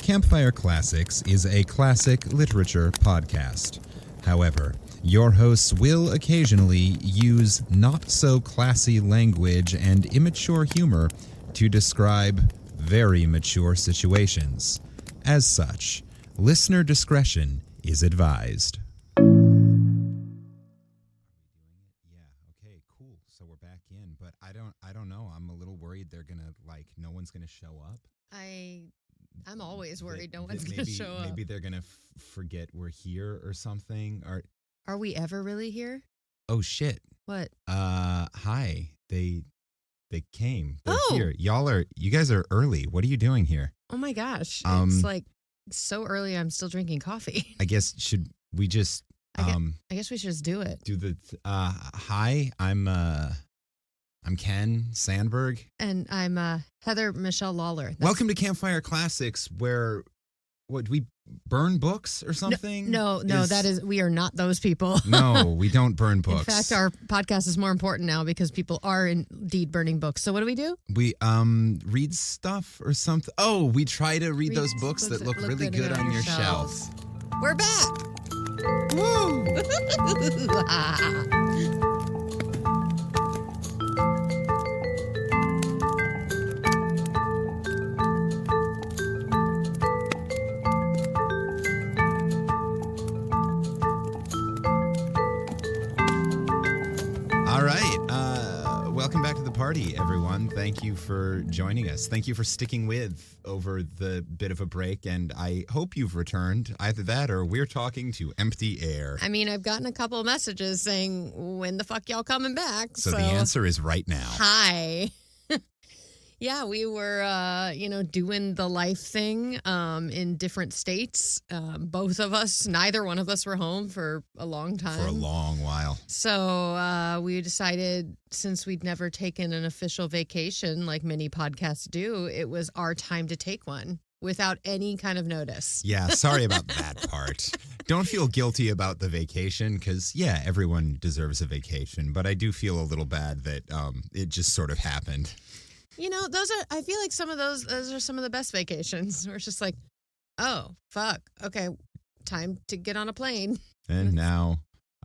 Campfire Classics is a classic literature podcast. However, your hosts will occasionally use not-so-classy language and immature humor to describe very mature situations. As such, listener discretion is advised. Yeah, okay, cool. So we're back in, but I don't know. I'm a little worried they're gonna, no one's gonna show up. I'm always worried no one's going to show up. Maybe they're going to forget we're here or something. Are we ever really here? Oh, shit. What? Hi. They came. They're here. You guys are early. What are you doing here? Oh my gosh. It's so early I'm still drinking coffee. I guess, should we just... I guess we should just do it. Hi, I'm Ken Sandberg. And I'm Heather Michelle Lawler. Welcome to Campfire Classics, where, we burn books or something? No, we are not those people. No, we don't burn books. In fact, our podcast is more important now because people are indeed burning books. So what do? We read stuff or something. Oh, we try to read those books that look really good on your shelf. We're back. Woo! Welcome back to the party, everyone. Thank you for joining us. Thank you for sticking with over the bit of a break, and I hope you've returned. Either that or we're talking to empty air. I mean, I've gotten a couple of messages saying, when the fuck y'all coming back? So the answer is right now. Hi. Yeah, we were, doing the life thing in different states. Both of us, neither one of us were home for a long time. For a long while. So we decided, since we'd never taken an official vacation like many podcasts do, it was our time to take one without any kind of notice. Yeah, sorry about that part. Don't feel guilty about the vacation because, yeah, everyone deserves a vacation. But I do feel a little bad that it just sort of happened. I feel like those are some of the best vacations where it's just like, oh, fuck. Okay, time to get on a plane. And now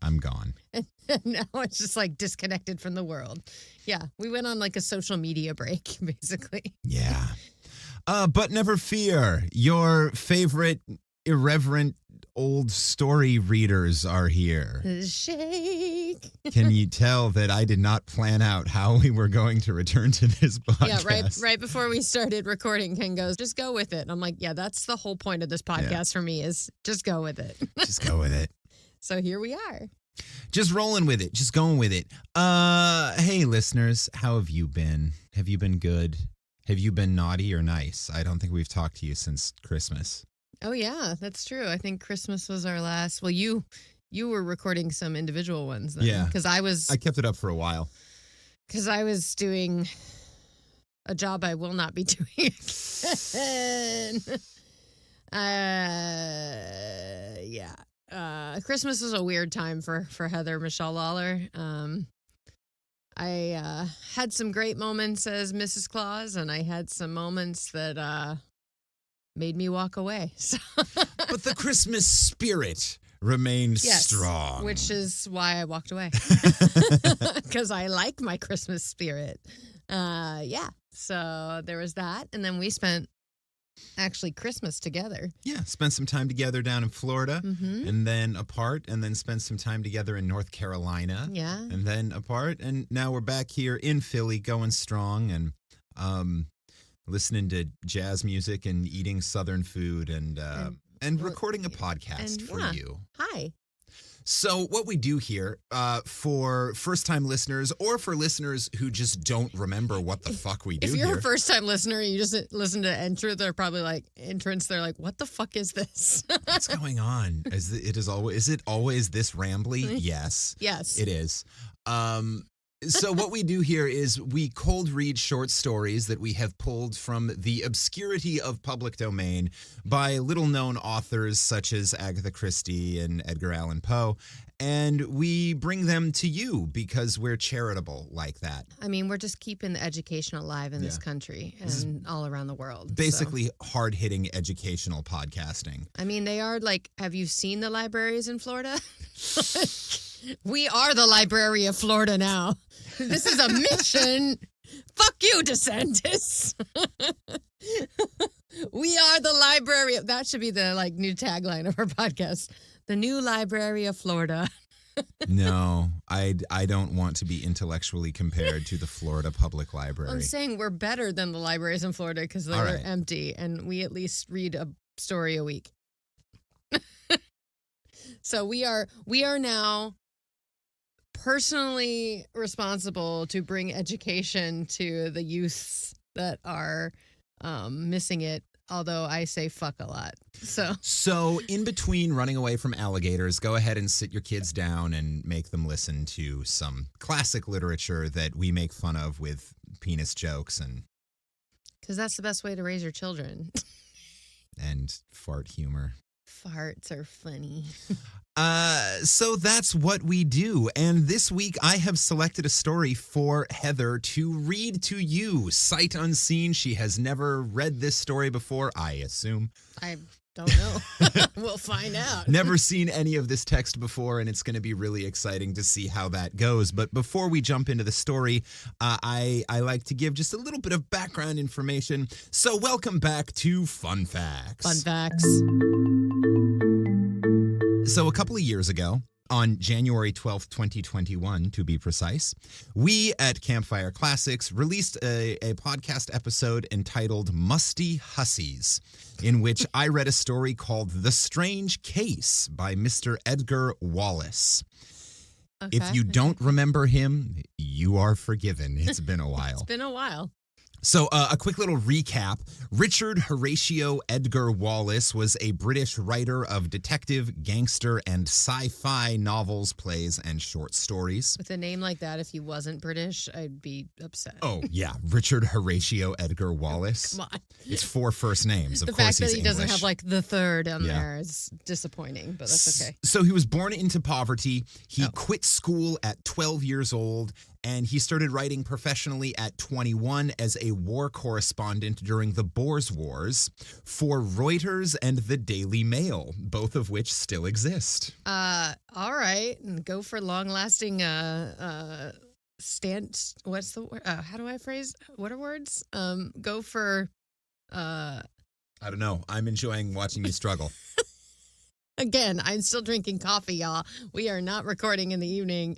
I'm gone. And now it's just disconnected from the world. Yeah, we went on a social media break, basically. Yeah. But never fear. Your favorite irreverent old story readers are here. Shake. Can you tell that I did not plan out how we were going to return to this podcast? Yeah, right before we started recording, Ken goes, just go with it. And I'm like, yeah, that's the whole point of this podcast for me is just go with it. Just go with it. So here we are. Just rolling with it. Just going with it. Hey, listeners, how have you been? Have you been good? Have you been naughty or nice? I don't think we've talked to you since Christmas. Oh, yeah, that's true. I think Christmas was our last. Well, you were recording some individual ones then. Yeah. Because I kept it up for a while. Because I was doing a job I will not be doing again. Christmas was a weird time for Heather Michelle Lawler. I had some great moments as Mrs. Claus, and I had some moments that made me walk away. So. But the Christmas spirit remained strong. Which is why I walked away. Because I like my Christmas spirit. So there was that. And then we spent actually Christmas together. Yeah, spent some time together down in Florida, and then apart, and then spent some time together in North Carolina. Yeah. And then apart, and now we're back here in Philly going strong, and listening to jazz music and eating Southern food and recording a podcast for you. Hi. So what we do here for first-time listeners or for listeners who just don't remember what the fuck we do here. If you're a first-time listener and you just listen to Entrance, they're probably they're like, what the fuck is this? What's going on? Is it always this rambly? Yes. Yes. It is. So what we do here is we cold read short stories that we have pulled from the obscurity of public domain by little-known authors such as Agatha Christie and Edgar Allan Poe, and we bring them to you because we're charitable like that. I mean, we're just keeping the education alive in this country and all around the world. Basically hard-hitting educational podcasting. I mean, they are like, have you seen the libraries in Florida? We are the Library of Florida now. This is a mission. Fuck you, DeSantis. We are the library. That should be the new tagline of our podcast. The new Library of Florida. No, I don't want to be intellectually compared to the Florida Public Library. I'm saying we're better than the libraries in Florida because they're empty and we at least read a story a week. So we are now personally responsible to bring education to the youths that are missing it, although I say fuck a lot. So in between running away from alligators, go ahead and sit your kids down and make them listen to some classic literature that we make fun of with penis jokes and... Because that's the best way to raise your children. And fart humor. Farts are funny. So that's what we do. And this week I have selected a story for Heather to read to you. Sight unseen. She has never read this story before, I assume. I don't know. We'll find out. Never seen any of this text before, and it's going to be really exciting to see how that goes. But before we jump into the story, I like to give just a little bit of background information. So welcome back to Fun Facts. Fun Facts. So a couple of years ago, on January 12th, 2021, to be precise, we at Campfire Classics released a podcast episode entitled Musty Hussies, in which I read a story called The Strange Case by Mr. Edgar Wallace. Okay. If you don't remember him, you are forgiven. It's been a while. It's been a while. So a quick little recap. Richard Horatio Edgar Wallace was a British writer of detective, gangster, and sci-fi novels, plays, and short stories. With a name like that, if he wasn't British, I'd be upset. Oh, yeah. Richard Horatio Edgar Wallace. Come on. It's 4 first names. Of the course fact that he's he English. doesn't have the third on there is disappointing, but that's okay. So he was born into poverty. He quit school at 12 years old. And he started writing professionally at 21 as a war correspondent during the Boers Wars for Reuters and the Daily Mail, both of which still exist. All right. And go for long-lasting what's the word? How do I phrase? What are words? Go for... I don't know. I'm enjoying watching you struggle. Again, I'm still drinking coffee, y'all. We are not recording in the evening.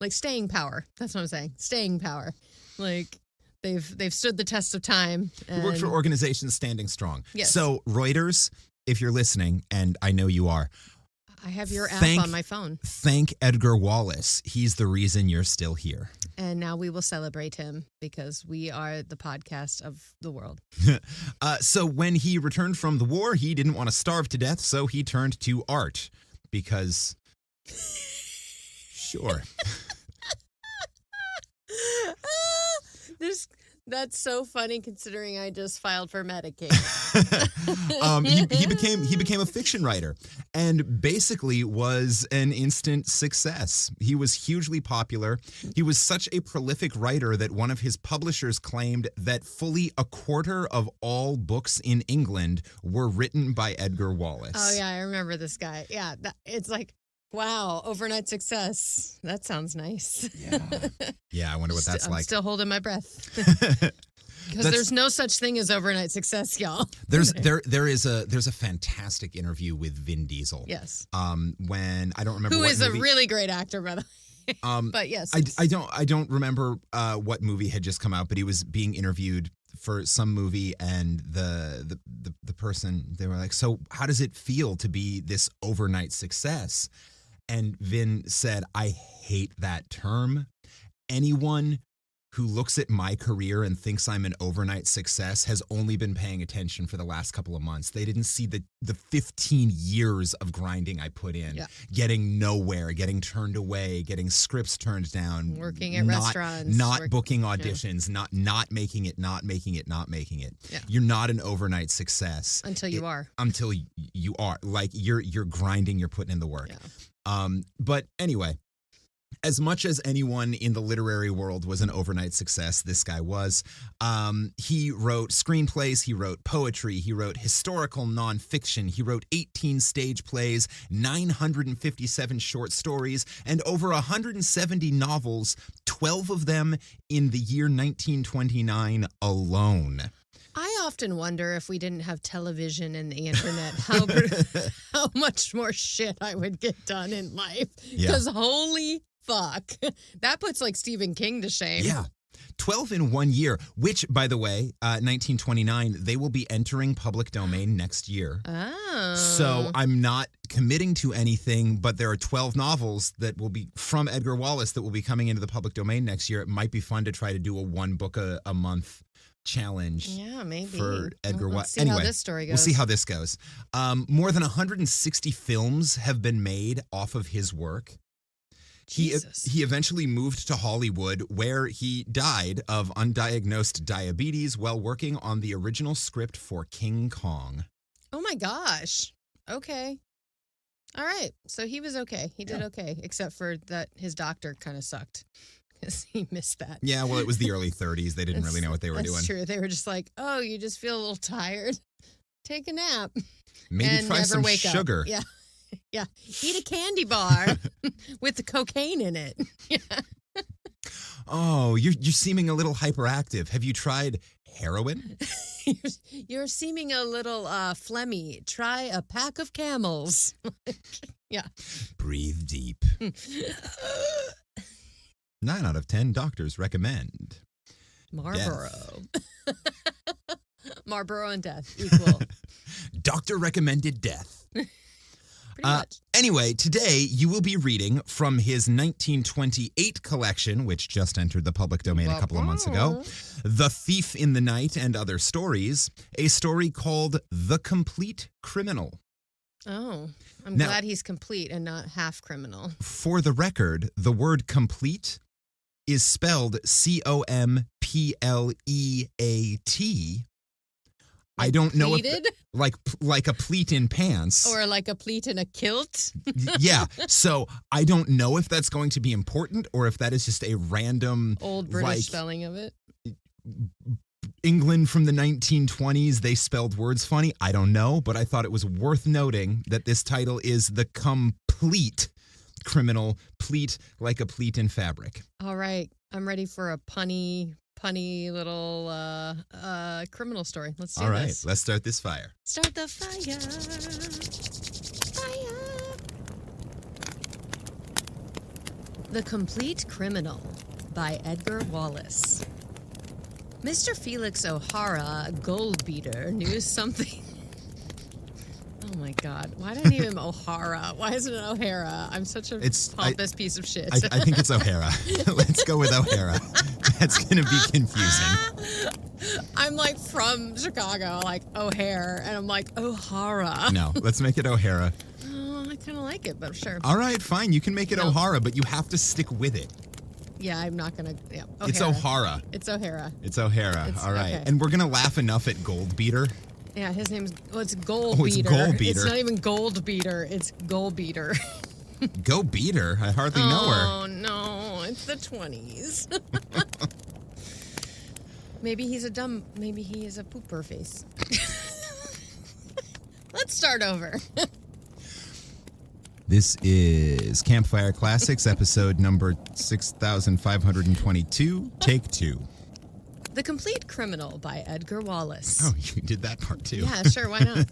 Staying power. That's what I'm saying. Staying power. They've stood the test of time. He worked for organizations standing strong. Yes. So Reuters, if you're listening, and I know you are. I have your app on my phone. Thank Edgar Wallace. He's the reason you're still here. And now we will celebrate him because we are the podcast of the world. So when he returned from the war, he didn't want to starve to death, so he turned to art because... Sure. That's so funny considering I just filed for Medicaid. He became a fiction writer and basically was an instant success. He was hugely popular. He was such a prolific writer that one of his publishers claimed that fully a quarter of all books in England were written by Edgar Wallace. Oh, yeah, I remember this guy. Yeah, it's like, wow, overnight success. That sounds nice. Yeah, I wonder what that's I'm like. still holding my breath. Because there's no such thing as overnight success, y'all. There's a fantastic interview with Vin Diesel. Yes. When I don't remember who what is movie. a really great actor, by the way. But yes. I don't remember what movie had just come out, but he was being interviewed for some movie, and the person, they were like, so how does it feel to be this overnight success? And Vin said, I hate that term. Anyone who looks at my career and thinks I'm an overnight success has only been paying attention for the last couple of months. They didn't see the 15 years of grinding I put in, getting nowhere, getting turned away, getting scripts turned down, working at restaurants, not booking auditions, not making it. Yeah. You're not an overnight success until you are. Until you are. Like you're grinding, you're putting in the work. Yeah. But anyway, as much as anyone in the literary world was an overnight success, this guy was. He wrote screenplays, he wrote poetry, he wrote historical nonfiction, he wrote 18 stage plays, 957 short stories, and over 170 novels, 12 of them in the year 1929 alone. I often wonder if we didn't have television and the internet, how much more shit I would get done in life. Because holy fuck, that puts like Stephen King to shame. Yeah. 12 in 1 year, which, by the way, 1929, they will be entering public domain next year. Oh. So I'm not committing to anything, but there are 12 novels that will be from Edgar Wallace that will be coming into the public domain next year. It might be fun to try to do a one book a month challenge. Yeah, maybe. For Edgar Wallace. Let's see how this story goes. We'll see how this goes. More than 160 films have been made off of his work. He eventually moved to Hollywood, where he died of undiagnosed diabetes while working on the original script for King Kong. Oh my gosh. Okay. All right. So he was okay. He did okay, except for that his doctor kind of sucked because he missed that. Yeah, well, it was the early 30s. They didn't really know what they were doing. That's true. They were just like, oh, you just feel a little tired. Take a nap. Maybe and try never some wake sugar. Up. Yeah. Yeah. Eat a candy bar with the cocaine in it. Yeah. Oh, you're seeming a little hyperactive. Have you tried heroin? You're seeming a little phlegmy. Try a pack of Camels. Yeah. Breathe deep. 9 out of 10 doctors recommend Marlboro. Marlboro and death equal. Doctor recommended death. Pretty much. Anyway, today you will be reading from his 1928 collection, which just entered the public domain a couple of months ago, The Thief in the Night and Other Stories, a story called The Compleat Criminal. Oh, I'm glad he's complete and not half criminal. For the record, the word complete is spelled Compleat. I don't know if like a pleat in pants. Or like a pleat in a kilt. Yeah. So I don't know if that's going to be important or if that is just a random old British spelling of it. England from the 1920s, they spelled words funny. I don't know, but I thought it was worth noting that this title is The Compleat Criminal, pleat like a pleat in fabric. All right. I'm ready for a punny little criminal story. Let's do this. All right, let's start this fire. Start the fire. Fire. The Compleat Criminal by Edgar Wallace. Mr. Felix O'Hara, gold-beater, knew something. Oh my God. Why do I name him O'Hara? Why isn't it O'Hara? I'm such a pompous piece of shit. I think it's O'Hara. Let's go with O'Hara. That's going to be confusing. I'm like from Chicago, like O'Hare, and I'm like O'Hara. No, let's make it O'Hara. Oh, I kind of like it, but sure. All right, fine. You can make it O'Hara, but you have to stick with it. Yeah, I'm not going to. Yeah, O'Hara. It's O'Hara. It's O'Hara. It's O'Hara. All right. Okay. And we're going to laugh enough at Goldbeater. Yeah, his name's, it's Gold Beater. It's Gold Beater. It's not even Gold Beater, it's Gold Beater. Go Beater? I hardly know her. Oh, no, it's the 20s. Maybe he is a pooper face. Let's start over. This is Campfire Classics, episode number 6522, take 2. The Compleat Criminal by Edgar Wallace. Oh, you did that part too. Yeah, sure, why not?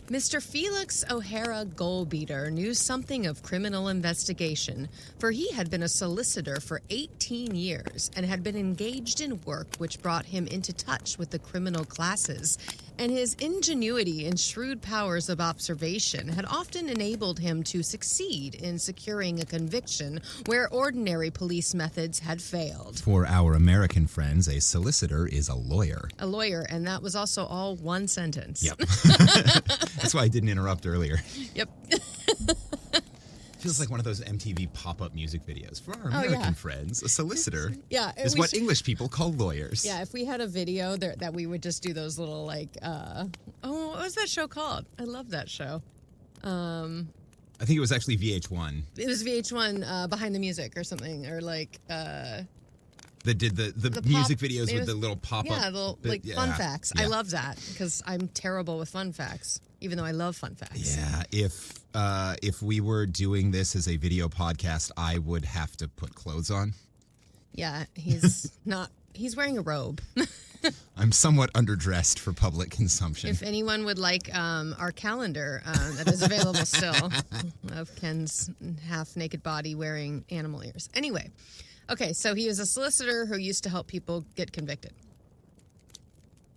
Mr. Felix O'Hara Goldbeater knew something of criminal investigation, for he had been a solicitor for 18 years and had been engaged in work which brought him into touch with the criminal classes And his ingenuity and shrewd powers of observation had often enabled him to succeed in securing a conviction where ordinary police methods had failed. For our American friends, a solicitor is a lawyer. A lawyer, and that was also all one sentence. Yep. That's why I didn't interrupt earlier. Yep. Feels like one of those MTV pop-up music videos. For our American friends, a solicitor is what English people call lawyers. Yeah, if we had a video that we would just do those little, like, what was that show called? I love that show. I think it was actually VH1. It was VH1 Behind the Music or something, or like... that did the music videos with the little pop-up. Yeah, fun facts. Yeah. I love that because I'm terrible with fun facts, even though I love fun facts. Yeah, if we were doing this as a video podcast, I would have to put clothes on. Yeah, he's not. He's wearing a robe. I'm somewhat underdressed for public consumption. If anyone would like our calendar that is available still of Ken's half-naked body wearing animal ears. Anyway, okay, so he was a solicitor who used to help people get convicted.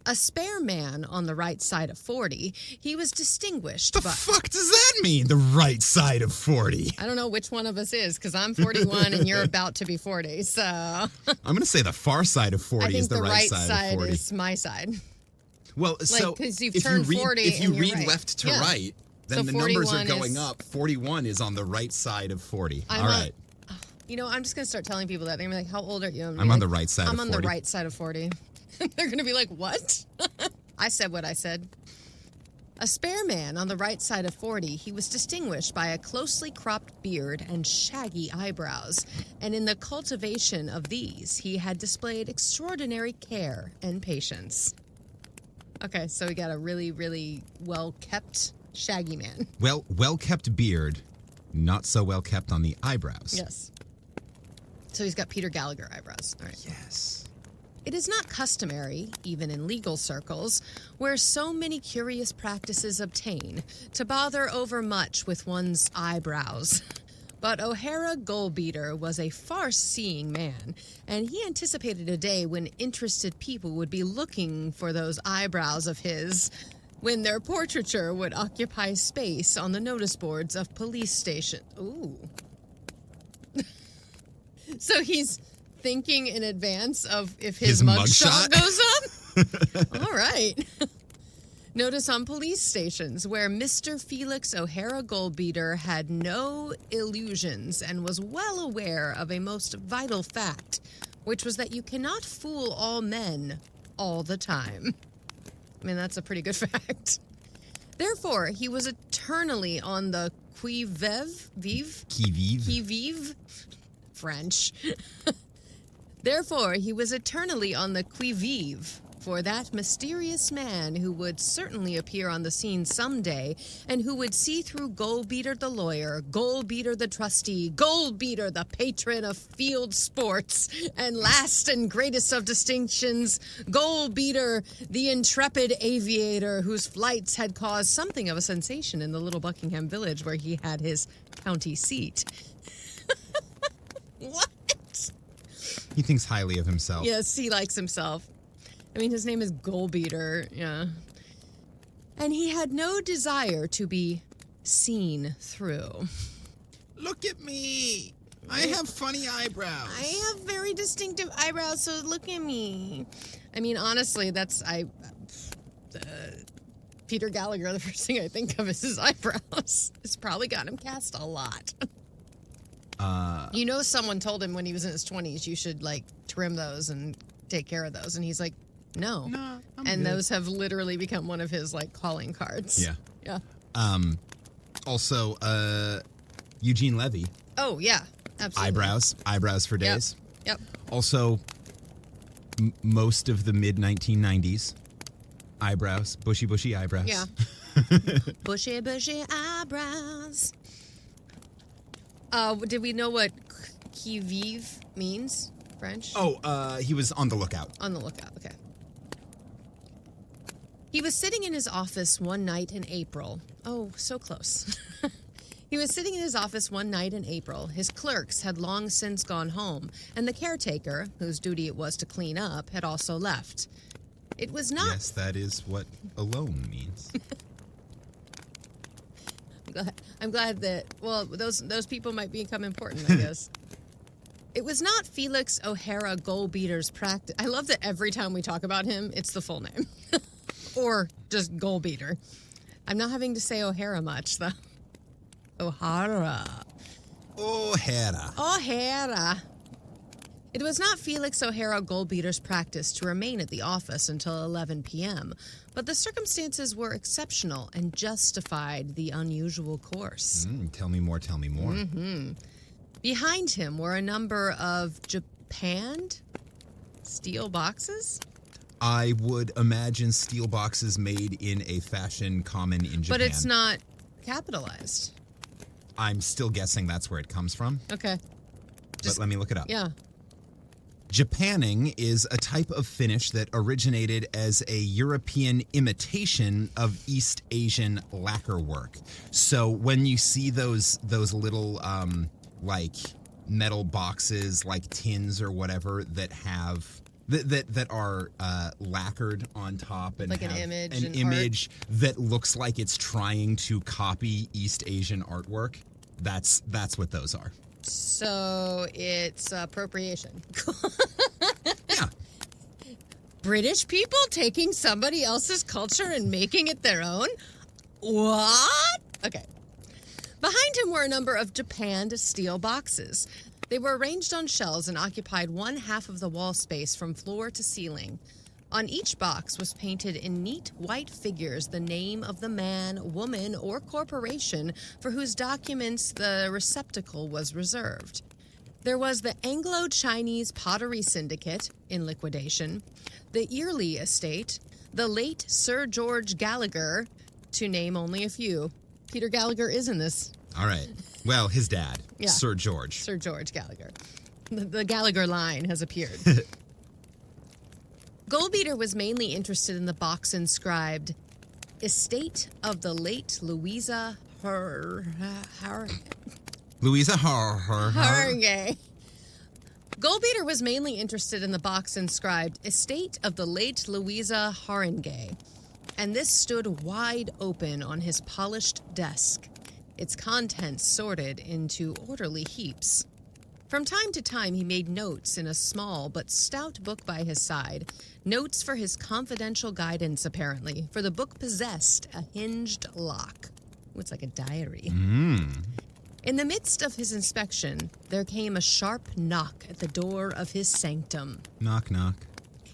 A spare man on the right side of 40, he was distinguished by... The fuck does that mean, the right side of 40? I don't know which one of us is, because I'm 41 and you're about to be 40, so... I'm going to say the far side of 40 is the right side of 40. I think the right side is my side. Well, so if you read left to right, then the numbers are going up. 41 is on the right side of 40. All right. You know, I'm just going to start telling people that. They're going to be like, how old are you? I'm on the right side of 40. I'm on the right side of 40. They're going to be like, what? I said what I said. A spare man on the right side of 40, he was distinguished by a closely cropped beard and shaggy eyebrows. And in the cultivation of these, he had displayed extraordinary care and patience. Okay, so we got a really, really well-kept shaggy man. Well-kept beard, not so well-kept on the eyebrows. Yes. So he's got Peter Gallagher eyebrows. All right. Yes. It is not customary, even in legal circles, where so many curious practices obtain, to bother overmuch with one's eyebrows. But O'Hara Goldbeater was a far-seeing man, and he anticipated a day when interested people would be looking for those eyebrows of his, when their portraiture would occupy space on the notice boards of police stations. Ooh. So he's thinking in advance of if his mugshot goes up? All right. Notice on police stations where Mr. Felix O'Hara Goldbeater had no illusions and was well aware of a most vital fact, which was that you cannot fool all men all the time. I mean, that's a pretty good fact. Therefore, he was eternally on the qui-vive, French. Therefore, he was eternally on the qui-vive for that mysterious man who would certainly appear on the scene someday and who would see through Goldbeater the lawyer, Goldbeater the trustee, Goldbeater the patron of field sports, and last and greatest of distinctions, Goldbeater the intrepid aviator whose flights had caused something of a sensation in the little Buckingham village where he had his county seat. What? He thinks highly of himself. Yes, he likes himself. I mean, his name is Goldbeater, yeah. And he had no desire to be seen through. Look at me. I have funny eyebrows. I have very distinctive eyebrows, so look at me. I mean, honestly, Peter Gallagher, the first thing I think of is his eyebrows. It's probably got him cast a lot. You know, someone told him when he was in his 20s, you should, like, trim those and take care of those. And he's like, no. I'm and good. Those have literally become one of his, like, calling cards. Yeah. Also, Eugene Levy. Oh, yeah. Absolutely. Eyebrows for days. Yep. Also, most of the mid-1990s, eyebrows, bushy eyebrows. Yeah. bushy eyebrows. Did we know what qui vive means? French? Oh, he was on the lookout. On the lookout, okay. He was sitting in his office one night in April. Oh, so close. He was sitting in his office one night in April. His clerks had long since gone home, and the caretaker, whose duty it was to clean up, had also left. It was not... Yes, that is what alone means. I'm glad that, well, those people might become important, I guess. It was not Felix O'Hara Goalbeater's practice. I love that every time we talk about him, it's the full name. Or just Goalbeater. I'm not having to say O'Hara much, though. O'Hara. It was not Felix O'Hara Goalbeater's practice to remain at the office until 11 p.m., but the circumstances were exceptional and justified the unusual course. Tell me more. Mm-hmm. Behind him were a number of japanned steel boxes. I would imagine steel boxes made in a fashion common in Japan. But it's not capitalized. I'm still guessing that's where it comes from. Okay. But let me look it up. Yeah. Japanning is a type of finish that originated as a European imitation of East Asian lacquer work. So when you see those little like metal boxes, like tins or whatever that have that are lacquered on top and like have an image that looks like it's trying to copy East Asian artwork, that's what those are. So it's appropriation. Yeah. British people taking somebody else's culture and making it their own? What? Okay. Behind him were a number of japanned steel boxes. They were arranged on shelves and occupied one half of the wall space from floor to ceiling. On each box was painted in neat white figures the name of the man, woman, or corporation for whose documents the receptacle was reserved. There was the Anglo-Chinese Pottery Syndicate, in liquidation, the Early Estate, the late Sir George Gallagher, to name only a few. Peter Gallagher is in this. All right. Well, his dad, Yeah. Sir George. Sir George Gallagher. The Gallagher line has appeared. Goalbeater was mainly interested in the box inscribed, Estate of the late Louisa Hargay. Goalbeater was mainly interested in the box inscribed, Estate of the late Louisa Harringay, and this stood wide open on his polished desk, its contents sorted into orderly heaps. From time to time, he made notes in a small but stout book by his side, notes for his confidential guidance, apparently, for the book possessed a hinged lock. Ooh, it's like a diary. In the midst of his inspection, there came a sharp knock at the door of his sanctum. Knock, knock.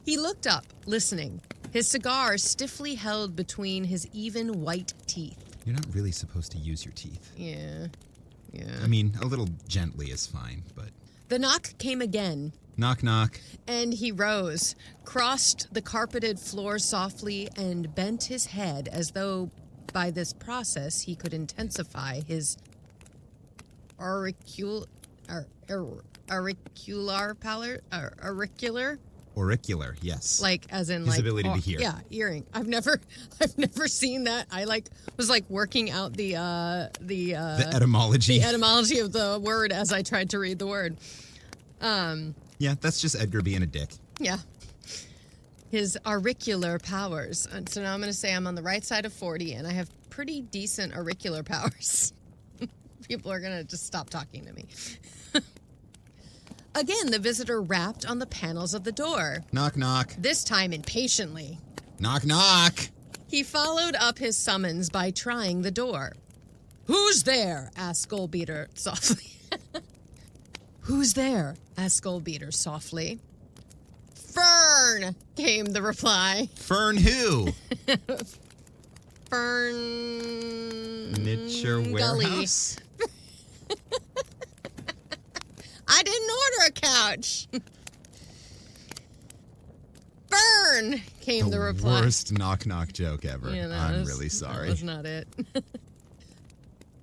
He looked up, listening, his cigar stiffly held between his even white teeth. You're not really supposed to use your teeth. Yeah. I mean, a little gently is fine, but... The knock came again. Knock, knock. And he rose, crossed the carpeted floor softly, and bent his head as though by this process he could intensify his auricular pallor, auricular? Auricular, yes. Like, as in, his like... ability to hear. Yeah, hearing. I've never seen that. I, was, working out the etymology. The etymology of the word as I tried to read the word. Yeah, that's just Edgar being a dick. Yeah. His auricular powers. And so now I'm going to say I'm on the right side of 40, and I have pretty decent auricular powers. People are going to just stop talking to me. Again, the visitor rapped on the panels of the door. Knock, knock. This time impatiently. Knock, knock. He followed up his summons by trying the door. Who's there? Asked Goalbeater softly. Who's there? Asked Goalbeater softly. Fern, came the reply. Fern who? Fern... Miniature warehouse? I didn't order a couch. Fern, came the reply. Worst knock-knock joke ever. Yeah, I'm really sorry. That was not it.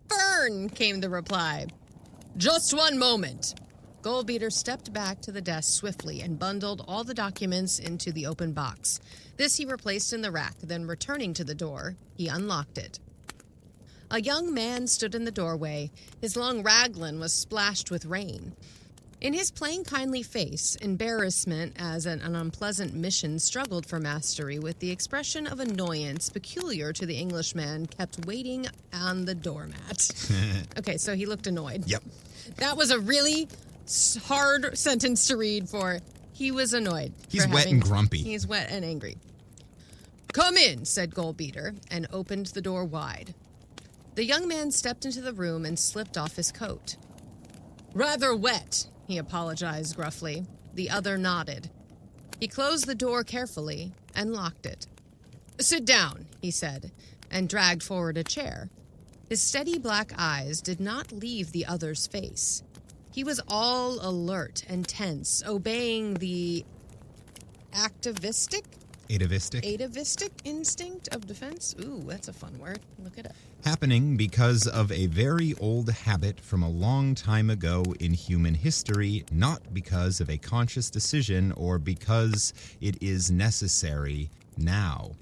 Fern, came the reply. Just one moment. Goalbeater stepped back to the desk swiftly and bundled all the documents into the open box. This he replaced in the rack, then returning to the door, he unlocked it. A young man stood in the doorway. His long raglan was splashed with rain. In his plain kindly face, embarrassment as an unpleasant mission struggled for mastery with the expression of annoyance peculiar to the Englishman kept waiting on the doormat. Okay, so he looked annoyed. Yep. That was a really hard sentence to read for he was annoyed. He's wet and grumpy. He's wet and angry. "Come in," said Goldbeater, and opened the door wide. The young man stepped into the room and slipped off his coat. "Rather wet," he apologized gruffly. The other nodded. He closed the door carefully and locked it. "Sit down," he said, and dragged forward a chair. His steady black eyes did not leave the other's face. He was all alert and tense, obeying the atavistic instinct of defense. Ooh, that's a fun word. Look it up. Happening because of a very old habit from a long time ago in human history, not because of a conscious decision or because it is necessary now.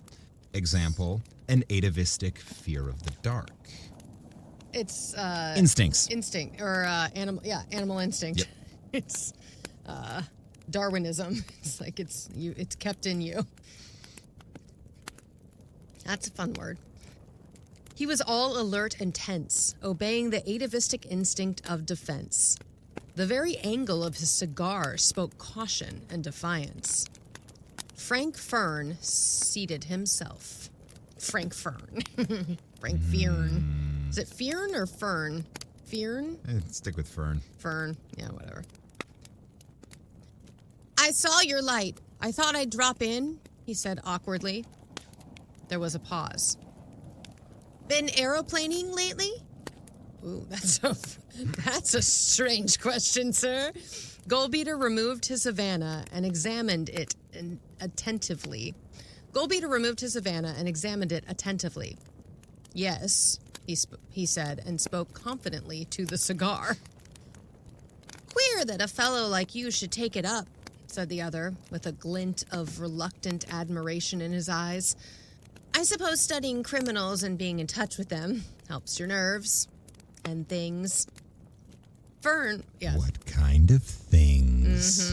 Example, an atavistic fear of the dark. It's instincts. Instinct or animal instinct. Yep. It's Darwinism. It's like it's kept in you. That's a fun word. He was all alert and tense, obeying the atavistic instinct of defense. The very angle of his cigar spoke caution and defiance. Frank Fern seated himself. Frank Fern. Frank Fern. Is it Fern or Fern? Fern? Stick with Fern. Fern. Yeah, whatever. "I saw your light. I thought I'd drop in," he said awkwardly. There was a pause. "Been aeroplaning lately?" Ooh, that's a strange question, sir. Goldbeater removed his Havana and examined it attentively. "Yes," he said, and spoke confidently to the cigar. "Queer that a fellow like you should take it up," said the other, with a glint of reluctant admiration in his eyes. "I suppose studying criminals and being in touch with them helps your nerves and things." Fern, yes. What kind of things?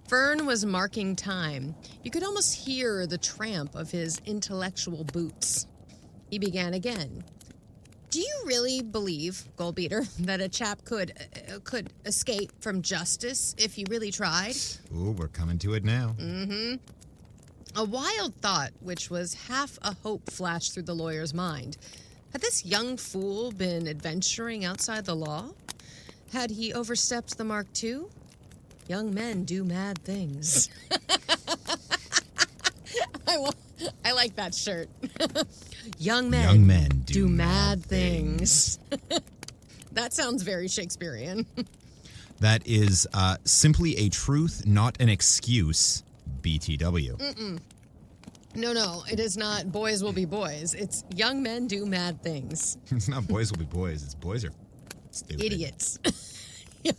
Fern was marking time. You could almost hear the tramp of his intellectual boots. He began again. "Do you really believe, Goldbeater, that a chap could escape from justice if he really tried?" Ooh, we're coming to it now. A wild thought, which was half a hope, flashed through the lawyer's mind. Had this young fool been adventuring outside the law? Had he overstepped the mark too? Young men do mad things. I like that shirt. Young men do mad things. That sounds very Shakespearean. That is simply a truth, not an excuse. BTW. No, it is not boys will be boys. It's young men do mad things. It's not boys will be boys. It's boys are stupid. Idiots. Yeah.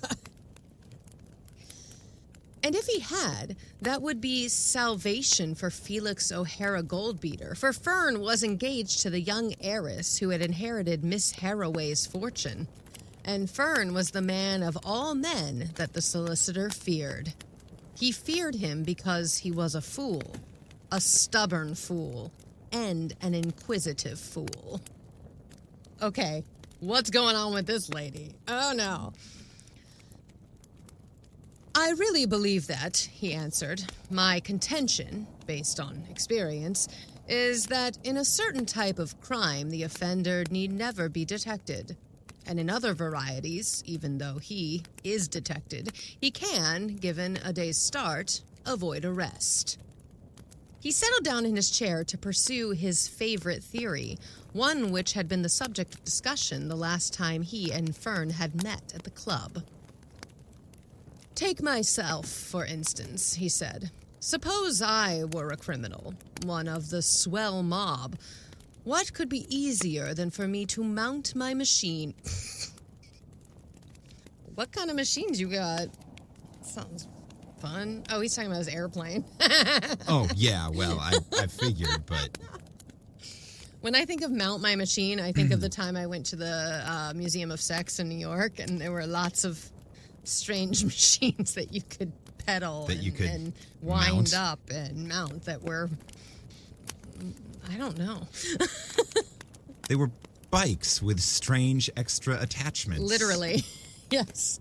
And if he had, that would be salvation for Felix O'Hara Goldbeater, for Fern was engaged to the young heiress who had inherited Miss Haraway's fortune. And Fern was the man of all men that the solicitor feared. He feared him because he was a fool, a stubborn fool, and an inquisitive fool. Okay, what's going on with this lady? Oh, no. "I really believe that," he answered. "My contention, based on experience, is that in a certain type of crime, the offender need never be detected. And in other varieties, even though he is detected, he can, given a day's start, avoid arrest." He settled down in his chair to pursue his favorite theory, one which had been the subject of discussion the last time he and Fern had met at the club. "Take myself, for instance," he said. "Suppose I were a criminal, one of the swell mob. What could be easier than for me to mount my machine?" What kind of machines you got? Sounds fun. Oh, he's talking about his airplane. Oh, yeah, well, I figured, but... When I think of mount my machine, I think of the time I went to the Museum of Sex in New York, and there were lots of strange machines that you could pedal That you could and wind mount. up and mount that were, I don't know. They were bikes with strange extra attachments. Literally, yes.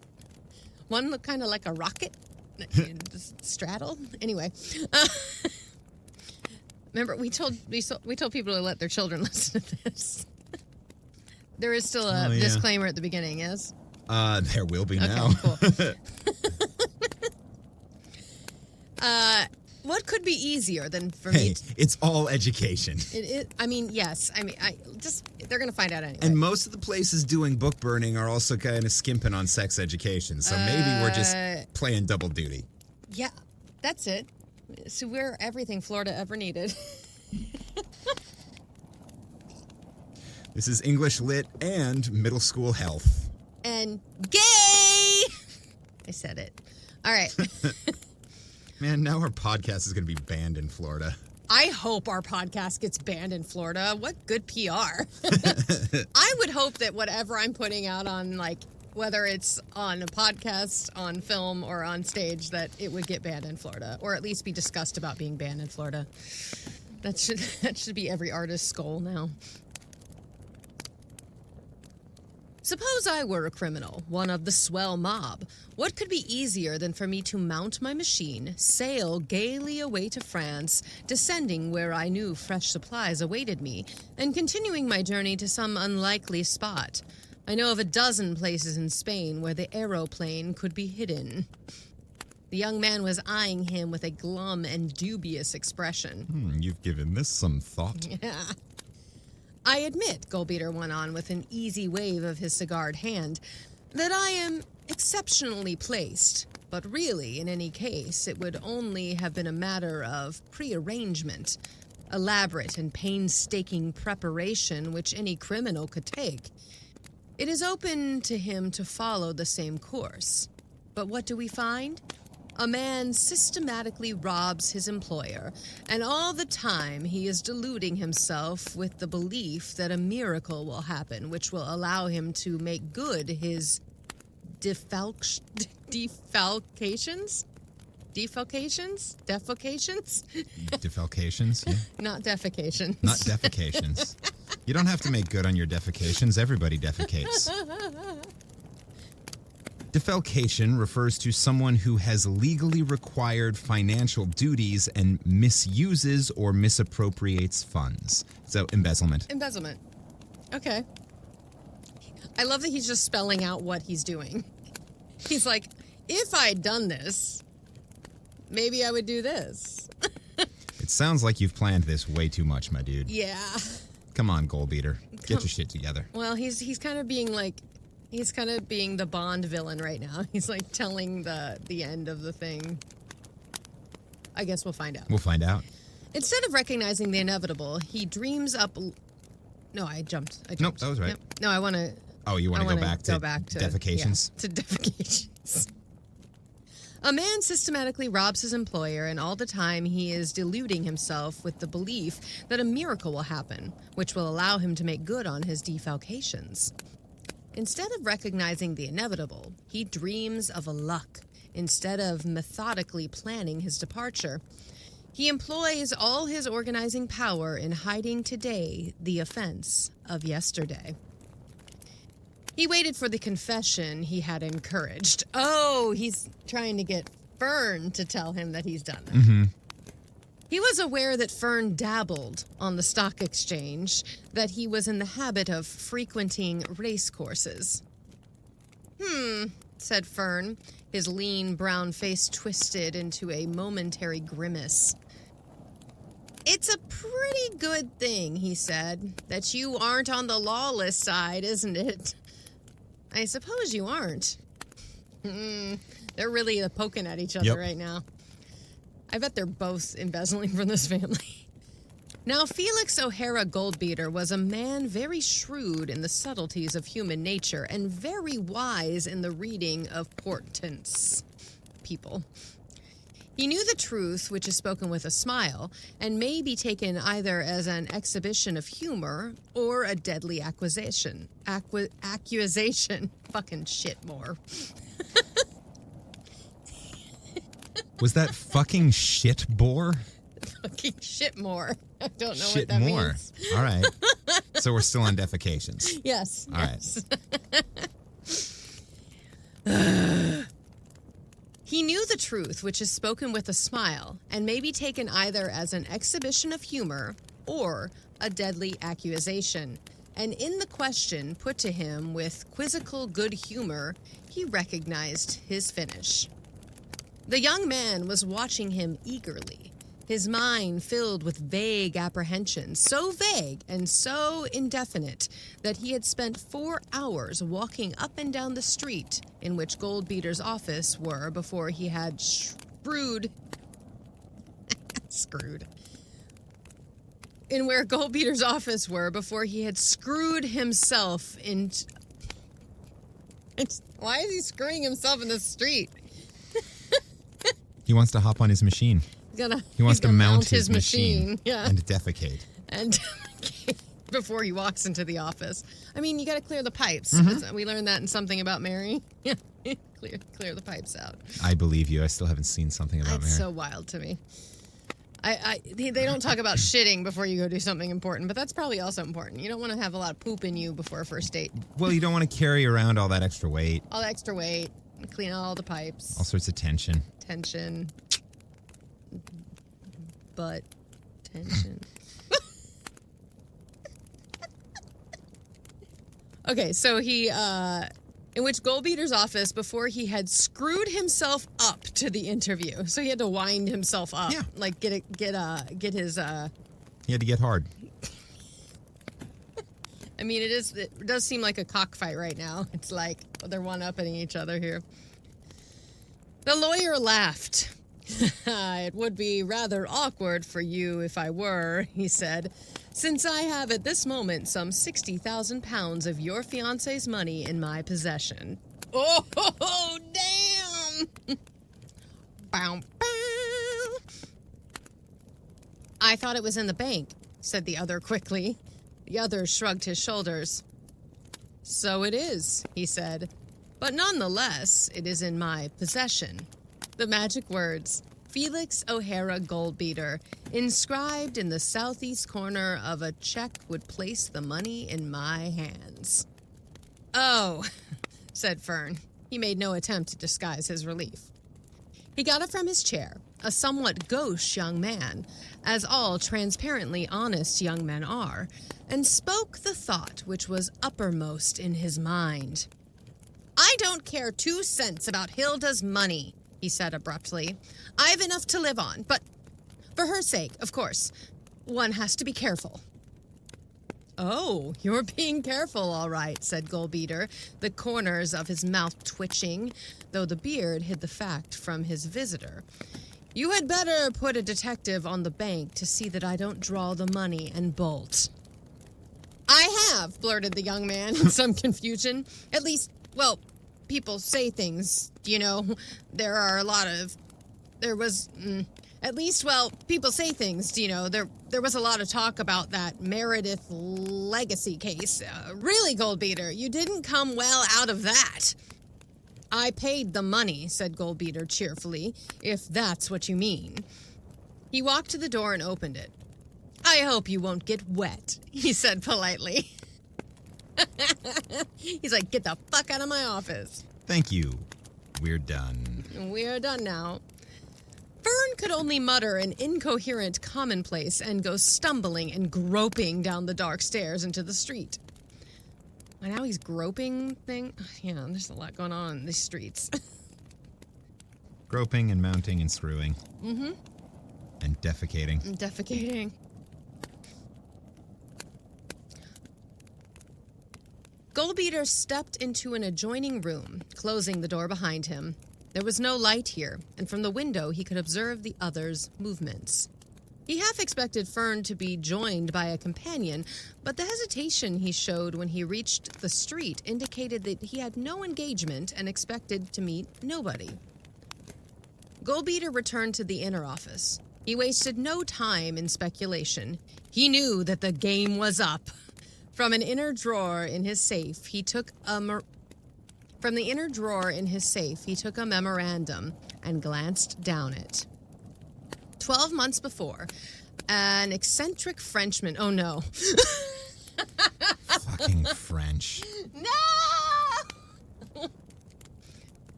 One looked kind of like a rocket that you just straddle. Anyway, remember we told people to let their children listen to this. There is still a disclaimer at the beginning, yes? There will be now. Cool. What could be easier than for me? It's all education. I mean, yes. I mean, they're going to find out anyway. And most of the places doing book burning are also kind of skimping on sex education. So maybe we're just playing double duty. Yeah, that's it. So we're everything Florida ever needed. This is English Lit and middle school health. And gay! I said it. All right. Man, now our podcast is going to be banned in Florida. I hope our podcast gets banned in Florida. What good PR. I would hope that whatever I'm putting out on, like, whether it's on a podcast, on film, or on stage, that it would get banned in Florida, or at least be discussed about being banned in Florida. That should be every artist's goal now. Suppose I were a criminal, one of the swell mob. What could be easier than for me to mount my machine, sail gaily away to France, descending where I knew fresh supplies awaited me, and continuing my journey to some unlikely spot? I know of a dozen places in Spain where the aeroplane could be hidden. The young man was eyeing him with a glum and dubious expression. You've given this some thought. Yeah. I admit, Goldbeater went on with an easy wave of his cigared hand, that I am exceptionally placed. But really, in any case, it would only have been a matter of prearrangement, elaborate and painstaking preparation which any criminal could take. It is open to him to follow the same course. But what do we find? A man systematically robs his employer, and all the time he is deluding himself with the belief that a miracle will happen, which will allow him to make good his defalcations? Defalcations? Defalcations, yeah. Not defecations. Not defecations. You don't have to make good on your defecations. Everybody defecates. Defalcation refers to someone who has legally required financial duties and misuses or misappropriates funds. So, embezzlement. Embezzlement. Okay. I love that he's just spelling out what he's doing. He's like, if I'd done this, maybe I would do this. It sounds like you've planned this way too much, my dude. Yeah. Come on, Goldbeater. Get your shit together. Well, he's kind of being like, he's kind of being the Bond villain right now. He's like telling the end of the thing. I guess we'll find out. We'll find out. Instead of recognizing the inevitable, he dreams up... No, I jumped. Nope, that was right. Yep. No, I want to... Oh, you want to go back to defecations? Yeah, to defecations. A man systematically robs his employer, and all the time he is deluding himself with the belief that a miracle will happen, which will allow him to make good on his defalcations. Instead of recognizing the inevitable, he dreams of a luck, instead of methodically planning his departure. He employs all his organizing power in hiding today the offense of yesterday. He waited for the confession he had encouraged. Oh, he's trying to get Fern to tell him that he's done that. Mm-hmm. He was aware that Fern dabbled on the stock exchange, that he was in the habit of frequenting race courses. Said Fern, his lean brown face twisted into a momentary grimace. It's a pretty good thing, he said, that you aren't on the lawless side, isn't it? I suppose you aren't. They're really poking at each other right now. I bet they're both embezzling from this family. Now, Felix O'Hara Goldbeater was a man very shrewd in the subtleties of human nature and very wise in the reading of portents. People. He knew the truth, which is spoken with a smile, and may be taken either as an exhibition of humor or a deadly accusation. Accusation. Fucking shit more. Was that fucking shit bore? Fucking shit more. I don't know Shit what that more. means. All right. So we're still on defecations. Yes. All right. He knew the truth, which is spoken with a smile, and may be taken either as an exhibition of humor or a deadly accusation. And in the question put to him with quizzical good humor, he recognized his finish. The young man was watching him eagerly, his mind filled with vague apprehensions, so vague and so indefinite that he had spent 4 hours walking up and down the street in which Goldbeater's office were before he had in where Goldbeater's office were before he had screwed himself into... Why is he screwing himself in the street? He wants to hop on his machine. He wants to mount his machine and defecate. And before he walks into the office. I mean, you got to clear the pipes. Mm-hmm. We learned that in Something About Mary. Yeah, clear the pipes out. I believe you. I still haven't seen Something About Mary. It's so wild to me. They don't talk about shitting before you go do something important, but that's probably also important. You don't want to have a lot of poop in you before a first date. Well, you don't want to carry around all that extra weight. All the extra weight. Clean out all the pipes. All sorts of tension. Butt tension. Okay, so he, in which Goldbeater's office before he had screwed himself up to the interview. So he had to wind himself up. Yeah. Like get his, He had to get hard. I mean, it does seem like a cockfight right now. It's like they're one-upping each other here. The lawyer laughed. It would be rather awkward for you if I were, he said, since I have at this moment some 60,000 pounds of your fiancé's money in my possession. Oh, damn! Bow, bow. I thought it was in the bank, said the other quickly. The other shrugged his shoulders. So it is, he said. But nonetheless, it is in my possession. The magic words, Felix O'Hara Goldbeater, inscribed in the southeast corner of a check would place the money in my hands. Oh, said Fern. He made no attempt to disguise his relief. He got up from his chair, a somewhat gauche young man, as all transparently honest young men are, and spoke the thought which was uppermost in his mind. I don't care 2 cents about Hilda's money, he said abruptly. I've enough to live on, but for her sake, of course, one has to be careful. Oh, you're being careful, all right, said Goldbeater, the corners of his mouth twitching, though the beard hid the fact from his visitor. You had better put a detective on the bank to see that I don't draw the money and bolt. I have, blurted the young man in some confusion. At least, well, people say things, you know. People say things, you know. There was a lot of talk about that Meredith legacy case. Really, Goldbeater, you didn't come well out of that. I paid the money, said Goldbeater cheerfully, if that's what you mean. He walked to the door and opened it. I hope you won't get wet, he said politely. He's like, get the fuck out of my office. Thank you. We're done. We're done now. Fern could only mutter an incoherent commonplace and go stumbling and groping down the dark stairs into the street. And now he's groping thing. Yeah, there's a lot going on in these streets. Groping and mounting and screwing. Mm-hmm. And defecating. Defecating. Goldbeater stepped into an adjoining room, closing the door behind him. There was no light here, and from the window he could observe the other's movements. He half expected Fern to be joined by a companion, but the hesitation he showed when he reached the street indicated that he had no engagement and expected to meet nobody. Goldbeater returned to the inner office. He wasted no time in speculation. He knew that the game was up. From an inner drawer in his safe, he took a From the inner drawer in his safe, he took a memorandum and glanced down it. 12 months before, an eccentric Frenchman... Oh, no. Fucking French. No!